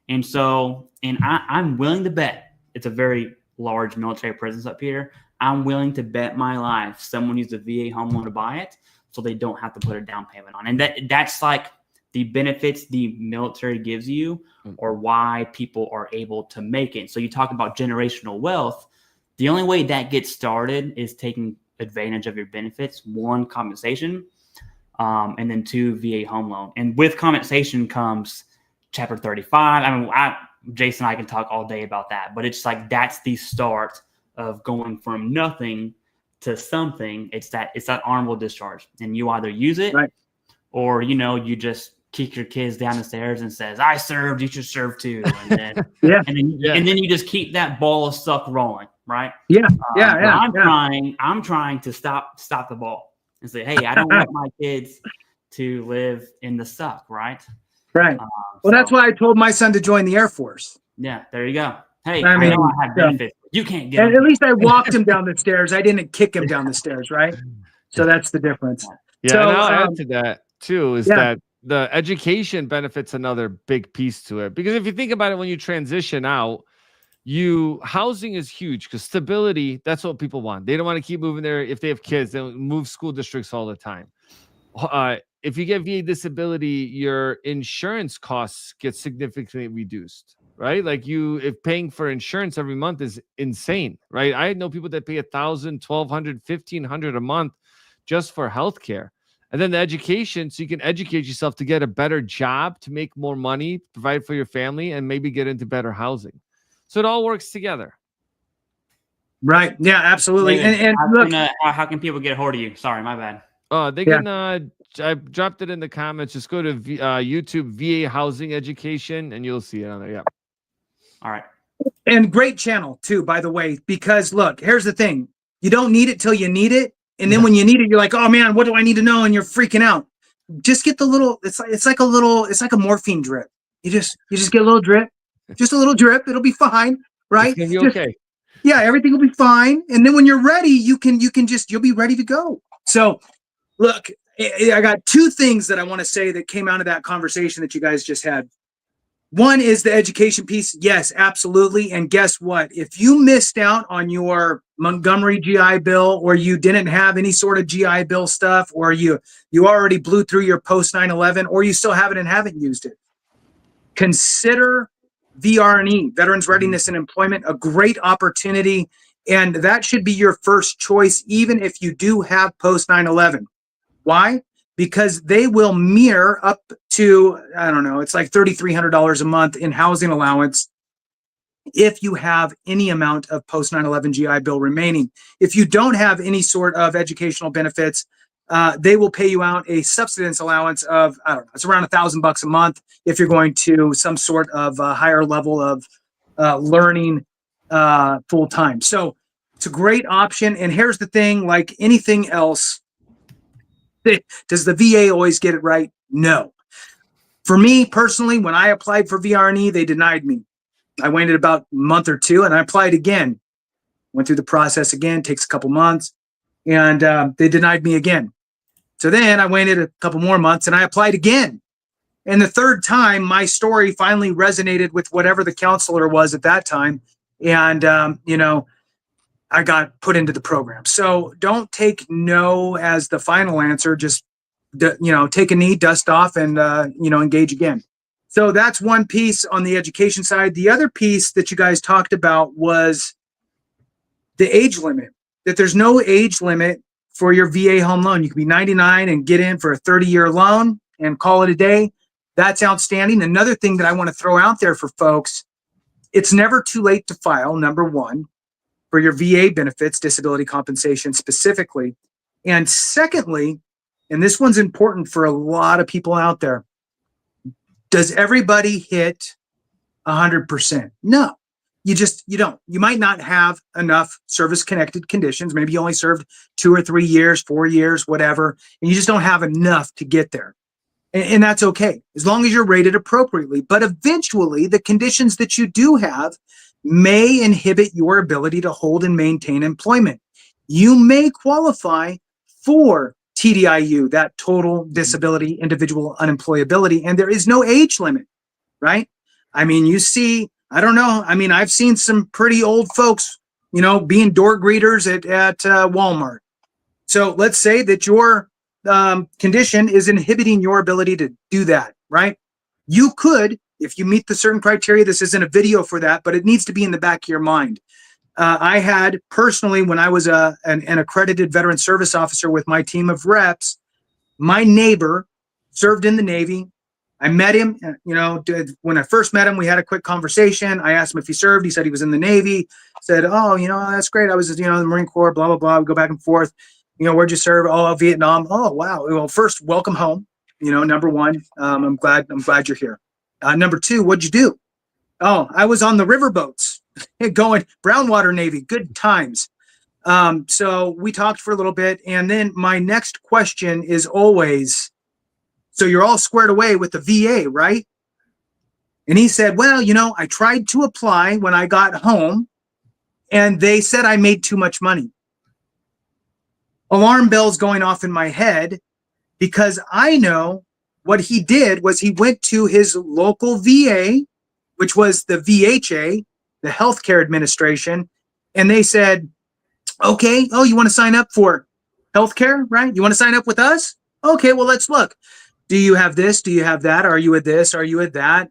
And so, I'm willing to bet it's a very large military presence up here. I'm willing to bet my life someone used a VA home loan to buy it so they don't have to put a down payment on. And that's like the benefits the military gives you, or why people are able to make it. So you talk about generational wealth. The only way that gets started is taking advantage of your benefits. 1, compensation, and then 2, VA home loan. And with compensation comes Chapter 35. I mean, Jason and I can talk all day about that, but it's like that's the start of going from nothing to something. It's that honorable discharge, and you either use it, right, or you just kick your kids down the stairs and says, "I served, you should serve too," and then and then you just keep that ball of suck rolling, right? I'm trying to stop the ball and say, "Hey, I don't want my kids to live in the suck," right? Right. Well, that's why I told my son to join the Air Force. Yeah, there you go. Hey, I know I have benefits. You can't get them. At least I walked him down the stairs. I didn't kick him down the stairs, right? So that's the difference. Yeah, so, and I'll add to that too, is that the education benefits another big piece to it. Because if you think about it, when you transition out, housing is huge because stability, that's what people want. They don't want to keep moving there. If they have kids, they'll move school districts all the time. If you get VA disability, your insurance costs get significantly reduced, right? Like if paying for insurance every month is insane, right? I know people that pay $1,000, $1,200, $1,500 a month just for healthcare. And then the education, so you can educate yourself to get a better job, to make more money, provide for your family, and maybe get into better housing. So it all works together. Right. Yeah, absolutely. David, And look, how can people get a hold of you? Sorry, my bad. They can, I dropped it in the comments. Just go to YouTube VA Housing Education, and you'll see it on there. Yeah. All right. and great channel too, by the way, because look, here's the thing. You don't need it till you need it. And then when you need it, you're like, oh man, what do I need to know? And you're freaking out. Just get the little, it's like a morphine drip. You just get a little drip, just a little drip. It'll be fine. Right. It's gonna be okay. Yeah. Everything will be fine. And then when you're ready, you'll be ready to go. So look, I got two things that I want to say that came out of that conversation that you guys just had. One is the education piece. Yes, absolutely. And guess what? If you missed out on your Montgomery GI Bill, or you didn't have any sort of GI Bill stuff, or you already blew through your post 9/11, or you still have it and haven't used it, consider VRE, Veterans Readiness and Employment, a great opportunity. And that should be your first choice, even if you do have post 9/11. Why? Because they will mirror up to, I don't know, it's like $3,300 a month in housing allowance if you have any amount of post 9/11 GI Bill remaining. If you don't have any sort of educational benefits, they will pay you out a subsistence allowance of, I don't know, it's around $1,000 a month if you're going to some sort of higher level of learning full time. So it's a great option. And here's the thing, like anything else, does the VA always get it right? No. For me personally, when I applied for VRE, they denied me. I waited about a month or two and I applied again. Went through the process again, takes a couple months, and they denied me again. So then I waited a couple more months and I applied again. And the third time, my story finally resonated with whatever the counselor was at that time. And, I got put into the program. So don't take no as the final answer. Just, take a knee, dust off, and, engage again. So that's one piece on the education side. The other piece that you guys talked about was the age limit, that there's no age limit for your VA home loan. You can be 99 and get in for a 30-year loan and call it a day. That's outstanding. Another thing that I want to throw out there for folks, it's never too late to file, number one, for your VA benefits, disability compensation specifically. And secondly, and this one's important for a lot of people out there, does everybody hit 100%? No, you don't. You might not have enough service-connected conditions. Maybe you only served 2 or 3 years, 4 years, whatever, and you just don't have enough to get there. And that's okay, as long as you're rated appropriately. But eventually, the conditions that you do have may inhibit your ability to hold and maintain employment. You may qualify for TDIU, that total disability individual unemployability, and there is no age limit, right? I mean, you see, I don't know. I mean, I've seen some pretty old folks, being door greeters at Walmart. So let's say that your condition is inhibiting your ability to do that, right? You could, if you meet the certain criteria, this isn't a video for that, but it needs to be in the back of your mind. I had personally, when I was an accredited veteran service officer with my team of reps, my neighbor served in the Navy. I met him, when I first met him, we had a quick conversation. I asked him if he served. He said he was in the Navy. Said, oh, that's great. I was, in the Marine Corps, blah, blah, blah. We go back and forth. Where'd you serve? Oh, Vietnam. Oh, wow. Well, first, welcome home. Number one, I'm glad you're here. Number two, what'd you do? Oh, I was on the riverboats going Brownwater Navy, good times. So we talked for a little bit. And then my next question is always, so you're all squared away with the VA, right? And he said, well, I tried to apply when I got home and they said I made too much money. Alarm bells going off in my head, because I know what he did was he went to his local VA, which was the VHA, the Healthcare Administration, and they said, okay, oh, you want to sign up for healthcare, right? You want to sign up with us? Okay, well, let's look. Do you have this? Do you have that? Are you at this? Are you at that?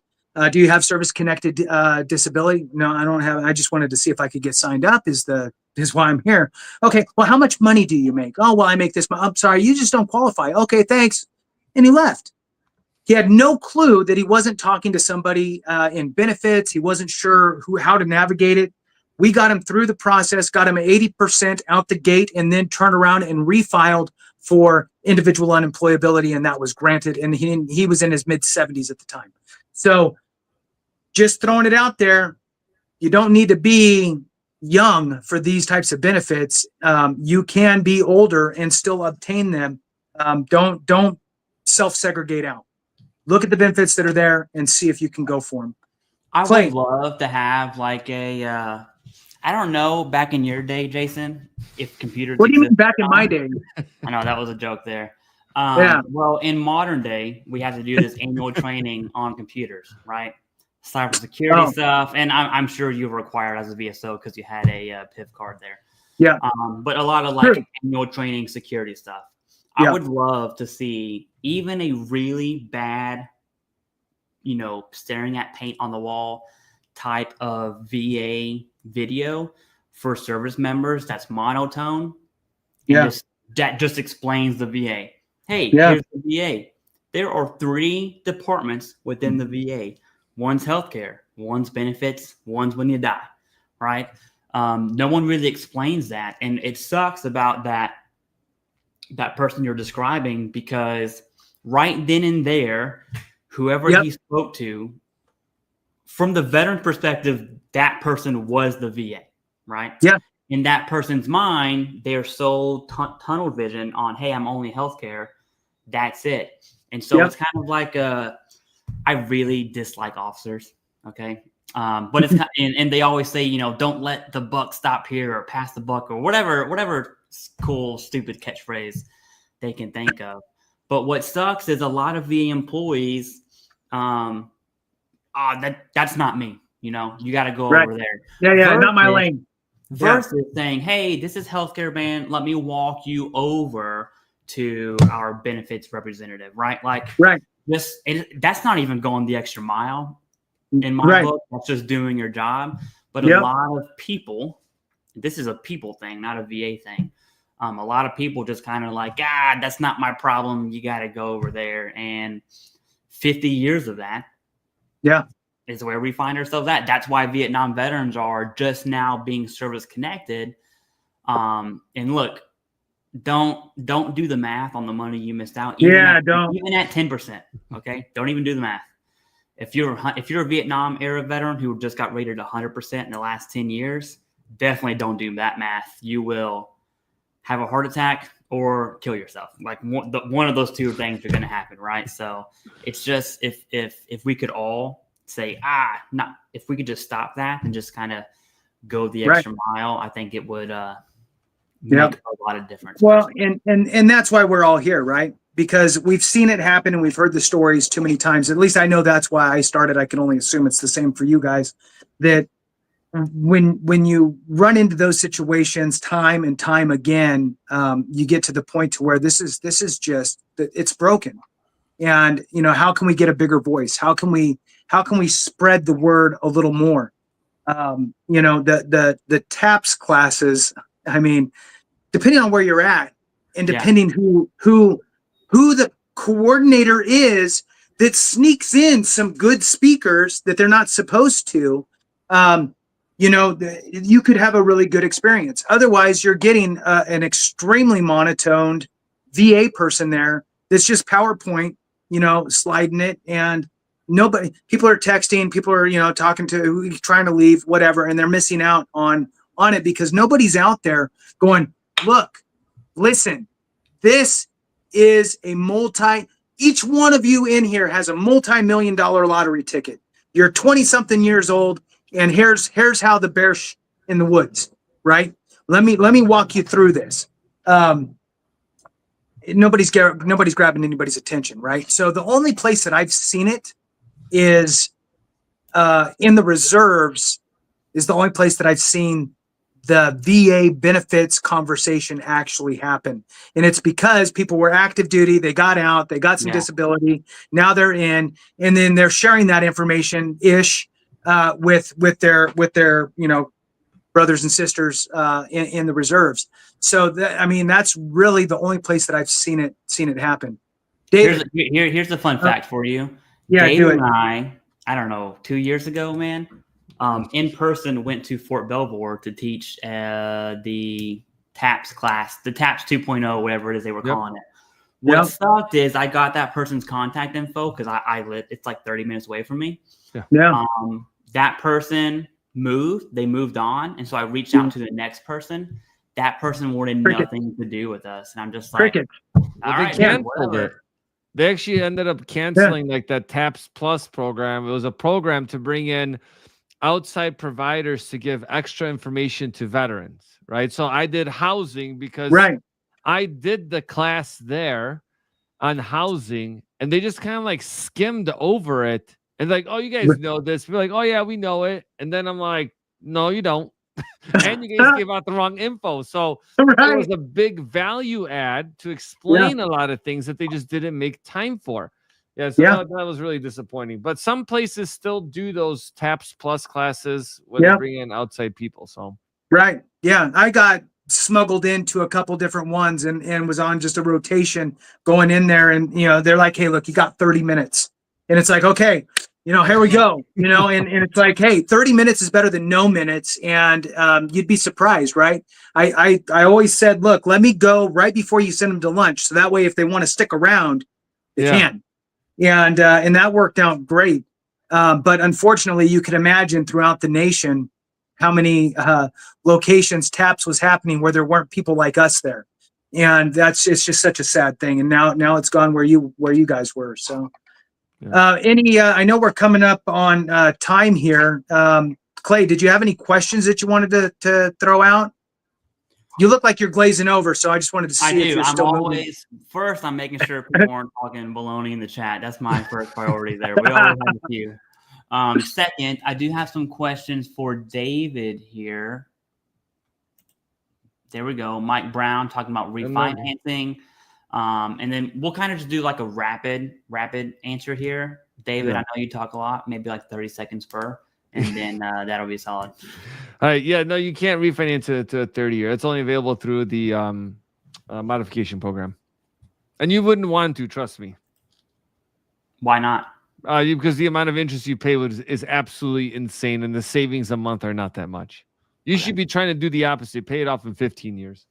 Do you have service-connected disability? No, I don't have. I just wanted to see if I could get signed up. Is the is why I'm here. Okay, well, how much money do you make? Oh, well, I make this much. I'm sorry, you just don't qualify. Okay, thanks. And he left. He had no clue that he wasn't talking to somebody in benefits. He wasn't sure how to navigate it. We got him through the process, got him 80% out the gate, and then turned around and refiled for individual unemployability, and that was granted. And he was in his mid-70s at the time. So just throwing it out there, you don't need to be young for these types of benefits. You can be older and still obtain them. Don't self-segregate out. Look at the benefits that are there and see if you can go for them. I Clay. would love to have like a, I don't know, back in your day, Jason, if computers. What do you mean existed back or in my not. day? I know that was a joke there. Yeah. Well, in modern day, we have to do this annual training on computers, right? Cybersecurity stuff, and I'm sure you were required as a VSO because you had a PIV card there. Yeah. But a lot of like annual training security stuff. Yeah. I would love to see even a really bad, staring at paint on the wall type of VA video for service members that's monotone. And that just explains the VA. Hey, here's the VA. There are 3 departments within the VA. One's healthcare, one's benefits, one's when you die, right? No one really explains that. And it sucks about that person you're describing, because right then and there, whoever he spoke to, from the veteran perspective, that person was the VA, right? Yeah. In that person's mind, they're so tunnel vision on, hey, I'm only healthcare. That's it. And so it's kind of like I really dislike officers. Okay. But it's and they always say, don't let the buck stop here or pass the buck or whatever cool, stupid catchphrase they can think of. But what sucks is a lot of VA employees, that's not me. You got to go over there. Yeah, not my lane. Versus saying, hey, this is healthcare man. Let me walk you over to our benefits representative, right? Like, that's not even going the extra mile in my book. That's just doing your job. But a lot of people, this is a people thing, not a VA thing. A lot of people just kind of like, that's not my problem. You got to go over there. And 50 years of that is where we find ourselves at. That's why Vietnam veterans are just now being service connected. And look, don't do the math on the money you missed out. Even at 10%. Okay. Don't even do the math. If you're a Vietnam era veteran who just got rated 100% in the last 10 years, definitely don't do that math. You will have a heart attack or kill yourself. Like one of those two things are going to happen. Right. So it's just, if we could all say, if we could just stop that and just kind of go the extra mile, I think it would, make a lot of difference. Well, and that's why we're all here, right? Because we've seen it happen and we've heard the stories too many times. At least I know that's why I started. I can only assume it's the same for you guys, that when you run into those situations time and time again, you get to the point to where this is just, it's broken. And, how can we get a bigger voice? How can we spread the word a little more? The TAPS classes, I mean, depending on where you're at and depending who the coordinator is that sneaks in some good speakers that they're not supposed to, you could have a really good experience. Otherwise, you're getting an extremely monotoned VA person there that's just PowerPoint, sliding it, and people are texting, people are, talking to, trying to leave, whatever, and they're missing out on it because nobody's out there going, look, listen, this is each one of you in here has a multi-million-dollar lottery ticket. You're 20-something years old, and here's how the bear's in the woods, right? Let me walk you through this. Nobody's grabbing anybody's attention, right? So the only place that I've seen it is in the reserves. Is the only place that I've seen the VA benefits conversation actually happen. And it's because people were active duty, they got out, they got some disability, now they're in, and then they're sharing that information with their brothers and sisters in the reserves. So I mean, that's really the only place that I've seen it happen. David, Here's the fun fact for you. Yeah, Dave do it. and I don't know, 2 years ago, man, in person went to Fort Belvoir to teach the TAPS class, the TAPS 2.0, whatever it is they were calling it. What sucked is I got that person's contact info because I live, it's like 30 minutes away from me. Yeah. That person they moved on. And so I reached out to the next person. That person wanted nothing to do with us. And I'm just like, all right, whatever. They actually ended up canceling like that TAPS Plus program. It was a program to bring in outside providers to give extra information to veterans, right? So I did housing because I did the class there on housing, and they just kind of like skimmed over it and like, oh, you guys know this. We're like, oh yeah, we know it. And then I'm like, no, you don't. And you guys gave out the wrong info. So it was a big value add to explain a lot of things that they just didn't make time for. Yeah, so that was really disappointing. But some places still do those TAPS Plus classes where they bring in outside people. So I got smuggled into a couple different ones and was on just a rotation going in there, and they're like, hey, look, you got 30 minutes, and it's like, okay, here we go, and it's like, hey, 30 minutes is better than no minutes. And you'd be surprised, right? I always said, look, let me go right before you send them to lunch, so that way if they want to stick around, they can. And that worked out great. But unfortunately, you can imagine throughout the nation how many locations TAPS was happening where there weren't people like us there. And it's just such a sad thing. And now it's gone where you guys were. So I know we're coming up on time here. Clay, did you have any questions that you wanted to throw out? You look like you're glazing over, so I just wanted to see if you're still moving. First, I'm making sure people aren't talking baloney in the chat. That's my first priority there. We always have a few. Second, I do have some questions for David here. There we go. Mike Brown talking about refinancing. And then we'll kind of just do like a rapid answer here. David, I know you talk a lot, maybe like 30 seconds per. And then that'll be solid. All right. Yeah, no, you can't refinance it to a 30-year. It's only available through the modification program. And you wouldn't want to, trust me. Why not? Because the amount of interest you pay is absolutely insane, and the savings a month are not that much. You should be trying to do the opposite. Pay it off in 15 years.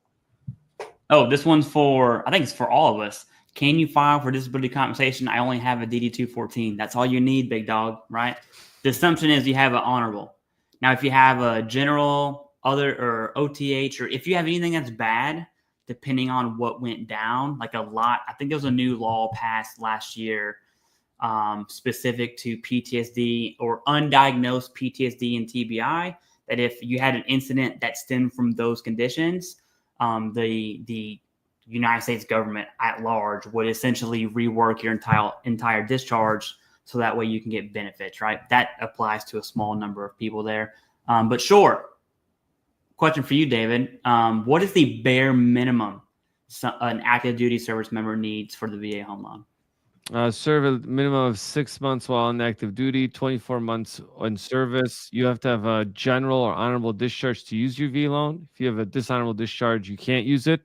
Oh, this one's I think it's for all of us. Can you file for disability compensation? I only have a DD-214. That's all you need, big dog, right? The assumption is you have an honorable. Now, if you have a general, other, or OTH, or if you have anything that's bad, depending on what went down, like a lot, I think there was a new law passed last year specific to PTSD or undiagnosed PTSD and TBI, that if you had an incident that stemmed from those conditions, the United States government at large would essentially rework your entire discharge so that way you can get benefits, right? That applies to a small number of people there. But sure, question for you, David. What is the bare minimum an active duty service member needs for the VA home loan? Serve a minimum of 6 months while on active duty, 24 months in service. You have to have a general or honorable discharge to use your VA loan. If you have a dishonorable discharge, you can't use it.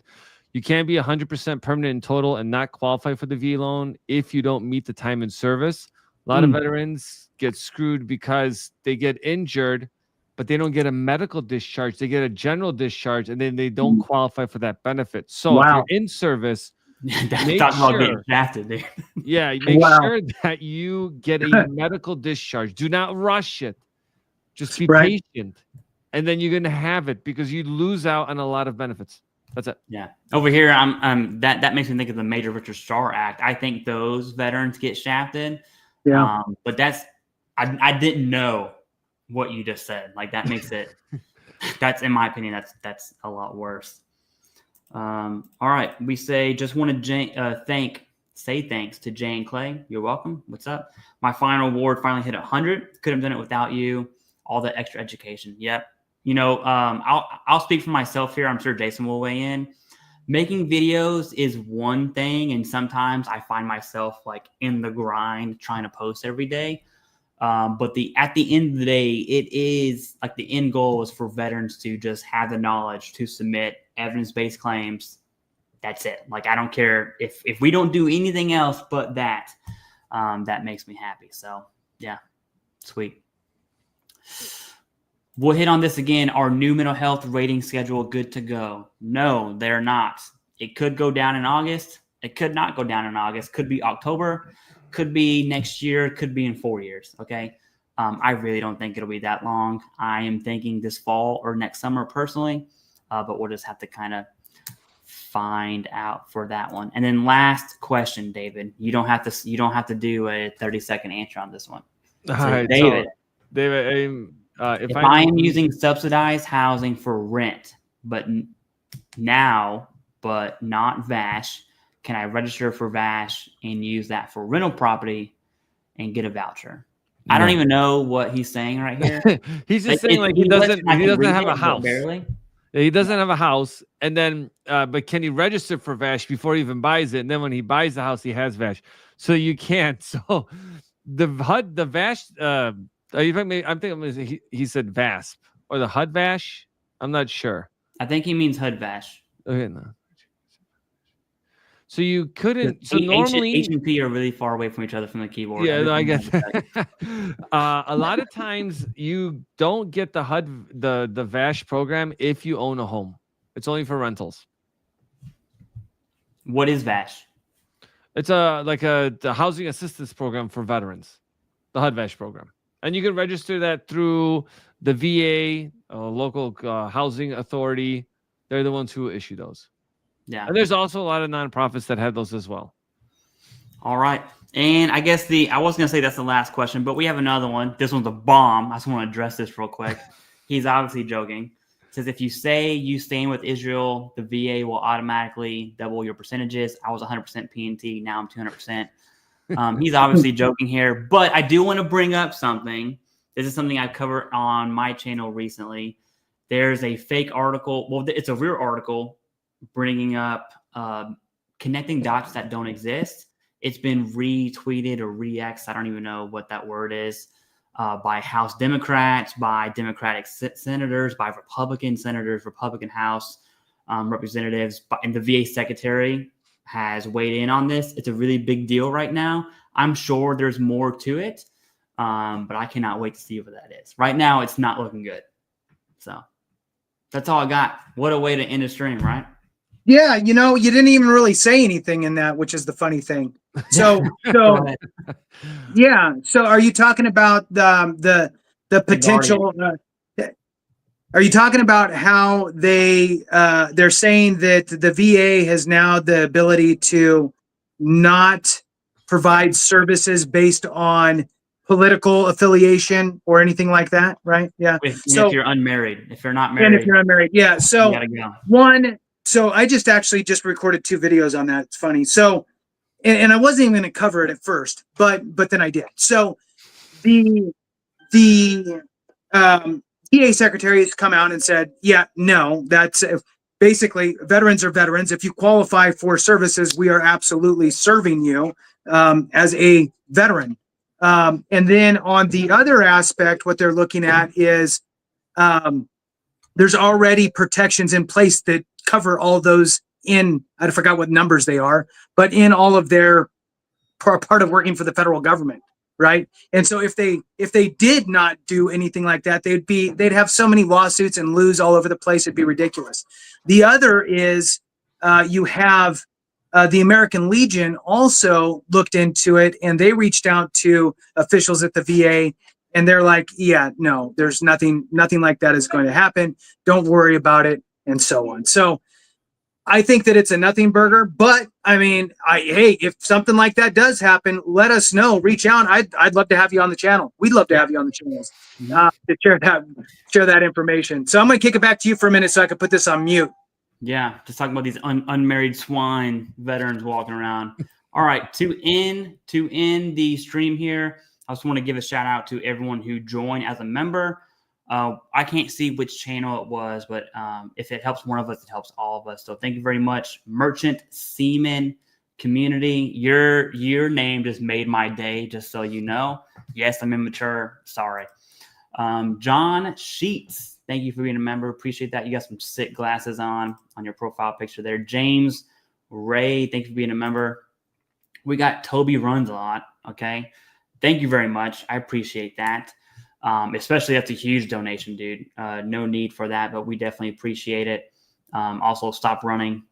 You can be 100% permanent in total and not qualify for the VA loan if you don't meet the time in service. A lot of veterans get screwed because they get injured, but they don't get a medical discharge. They get a general discharge, and then they don't qualify for that benefit. So if you're in service, make sure that you get a medical discharge. Do not rush it. Just be patient, and then you're going to have it because you lose out on a lot of benefits. That's it. Yeah. Over here, that makes me think of the Major Richard Starr Act. I think those veterans get shafted. Yeah. But I didn't know what you just said. Like that makes it, that's in my opinion, that's a lot worse. All right. We just want to say thanks to Jay and Clay. You're welcome. What's up? My final award finally hit 100. Could have done it without you. All the extra education. Yep. I'll speak for myself here. I'm sure Jason will weigh in. Making videos is one thing, and sometimes I find myself like in the grind trying to post every day. But at the end of the day, it is like the end goal is for veterans to just have the knowledge to submit evidence-based claims. That's it. Like, I don't care if we don't do anything else but that. That makes me happy. So yeah, sweet. We'll hit on this again. Our new mental health rating schedule good to go? No, they're not. It could go down in August. It could not go down in August. Could be October. Could be next year. Could be in 4 years. Okay. I really don't think it'll be that long. I am thinking this fall or next summer personally, but we'll just have to kind of find out for that one. And then last question, David. You don't have to do a 30-second answer on this one. All So, right, David. If I am using subsidized housing for rent, but not VASH, can I register for VASH and use that for rental property and get a voucher? I don't even know what he's saying right here. He's just saying like he doesn't have a house. Barely. He doesn't have a house, and then but can he register for VASH before he even buys it? And then when he buys the house, he has VASH. So you can't. So the VASH. I'm thinking he said VASP or the HUD VASH. I'm not sure. I think he means HUD VASH. Okay, no. So you couldn't. So normally H and P are really far away from each other from the keyboard. Yeah, no, I get that. A lot of times you don't get the HUD, the VASH program if you own a home. It's only for rentals. What is VASH? It's the housing assistance program for veterans, the HUD VASH program, and you can register that through the VA, local housing authority. They're the ones who issue those. Yeah. And there's also a lot of nonprofits that have those as well. All right. And I guess I was going to say that's the last question, but we have another one. This one's a bomb. I just want to address this real quick. He's obviously joking. It says, if you say you stand with Israel, the VA will automatically double your percentages. I was 100% PNT. Now I'm 200%. He's obviously joking here, but I do want to bring up something. This is something I've covered on my channel recently. There's a fake article. Well, it's a real article bringing up connecting dots that don't exist. It's been retweeted or re-X'd, I don't even know what that word is, by House Democrats, by Democratic senators, by Republican senators, Republican House representatives, and the VA secretary has weighed in on this. It's a really big deal right now. I'm sure there's more to it, but I cannot wait to see what that is. Right now, it's not looking good. So that's all I got. What a way to end a stream, right? Yeah, you didn't even really say anything in that, which is the funny thing. So yeah. So are you talking about the potential? Are you talking about how they're saying that the VA has now the ability to not provide services based on political affiliation or anything like that, right? Yeah. If you're unmarried, if you're not married, and if you're unmarried, yeah. So you gotta go. So I just recorded 2 videos on that. It's funny. So, and I wasn't even going to cover it at first, but then I did. So the VA secretary has come out and said, yeah, no, that's basically veterans are veterans. If you qualify for services, we are absolutely serving you as a veteran. And then on the other aspect, what they're looking at is there's already protections in place that cover all those I forgot what numbers they are, but in all of their part of working for the federal government, right? And so if they did not do anything like that, they'd have so many lawsuits and lose all over the place, it'd be ridiculous. The other is you have the American Legion also looked into it, and they reached out to officials at the VA, and they're like, yeah, no, there's nothing like that is going to happen. Don't worry about it, and so on. So I think that it's a nothing burger, but I mean, hey, if something like that does happen, let us know. Reach out. I'd love to have you on the channel. We'd love to have you on the channels to share that information. So I'm going to kick it back to you for a minute so I can put this on mute. Yeah, just talking about these unmarried swine veterans walking around. All right, to end the stream here, I just want to give a shout out to everyone who joined as a member. I can't see which channel it was, but if it helps one of us, it helps all of us. So thank you very much, Merchant Seaman Community. Your name just made my day, just so you know. Yes, I'm immature. Sorry. John Sheets, thank you for being a member. Appreciate that. You got some sick glasses on your profile picture there. James Ray, thank you for being a member. We got Toby Runs a Lot. Okay. Thank you very much. I appreciate that. Especially that's a huge donation, dude. No need for that, but we definitely appreciate it. Also, stop running.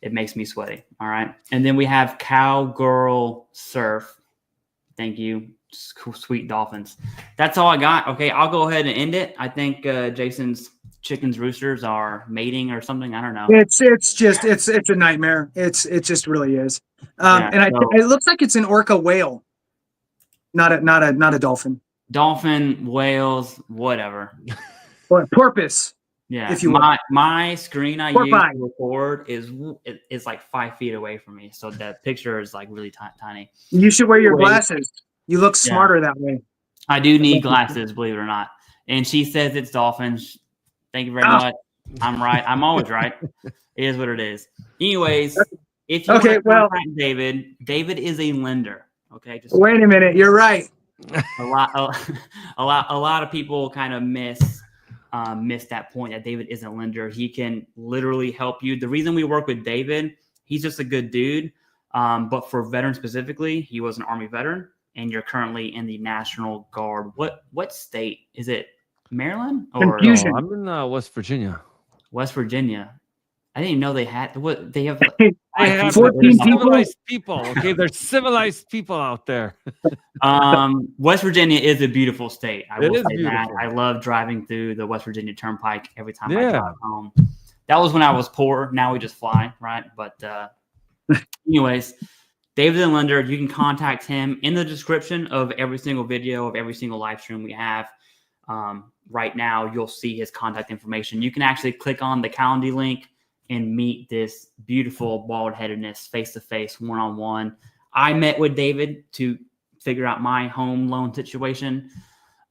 It makes me sweaty. All right. And then we have Cowgirl Surf. Thank you. Sweet dolphins. That's all I got. Okay. I'll go ahead and end it. I think Jason's chickens roosters are mating or something. I don't know. It's a nightmare. It just really is. And it looks like it's an orca whale, not a dolphin. Dolphin, whales, whatever. Or porpoise. Yeah, if you my screen I use to record is like 5 feet away from me, so that picture is like really tiny. You should wear your glasses. You look smarter that way. I do need glasses, believe it or not. And she says it's dolphins. Thank you very much. I'm right. I'm always right. It is what it is. Anyways, if you want to contact David is a lender. Okay, just wait a minute. You're right. A lot of people kind of miss that point that David isn't a lender. He can literally help you. The reason we work with David, he's just a good dude. But for veterans specifically, he was an Army veteran, and you're currently in the National Guard. What state is it? Maryland or Confusion. I'm in West Virginia. West Virginia. I didn't know they had what they have. I have 14 civilized people. Okay, there's civilized people out there. West Virginia is a beautiful state. I will say beautiful. that. I love driving through the West Virginia Turnpike every time I drive home. That was when I was poor. Now we just fly, right? But anyways, David and Lender, you can contact him in the description of every single video of every single live stream we have. Right now, you'll see his contact information. You can actually click on the Calendly link and meet this beautiful bald-headedness face-to-face, one-on-one. I met with David to figure out my home loan situation,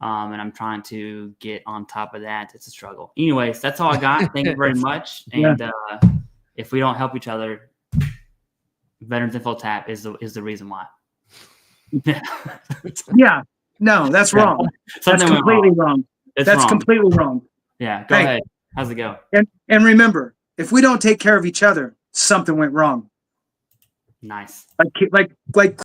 and I'm trying to get on top of that. It's a struggle. Anyways, that's all I got. Thank you very much. And if we don't help each other, Veterans Info Tap is the reason why. Yeah. No, that's wrong. That's completely wrong. That's completely wrong. Yeah, go ahead. How's it go? And remember, if we don't take care of each other, something went wrong. Nice. Like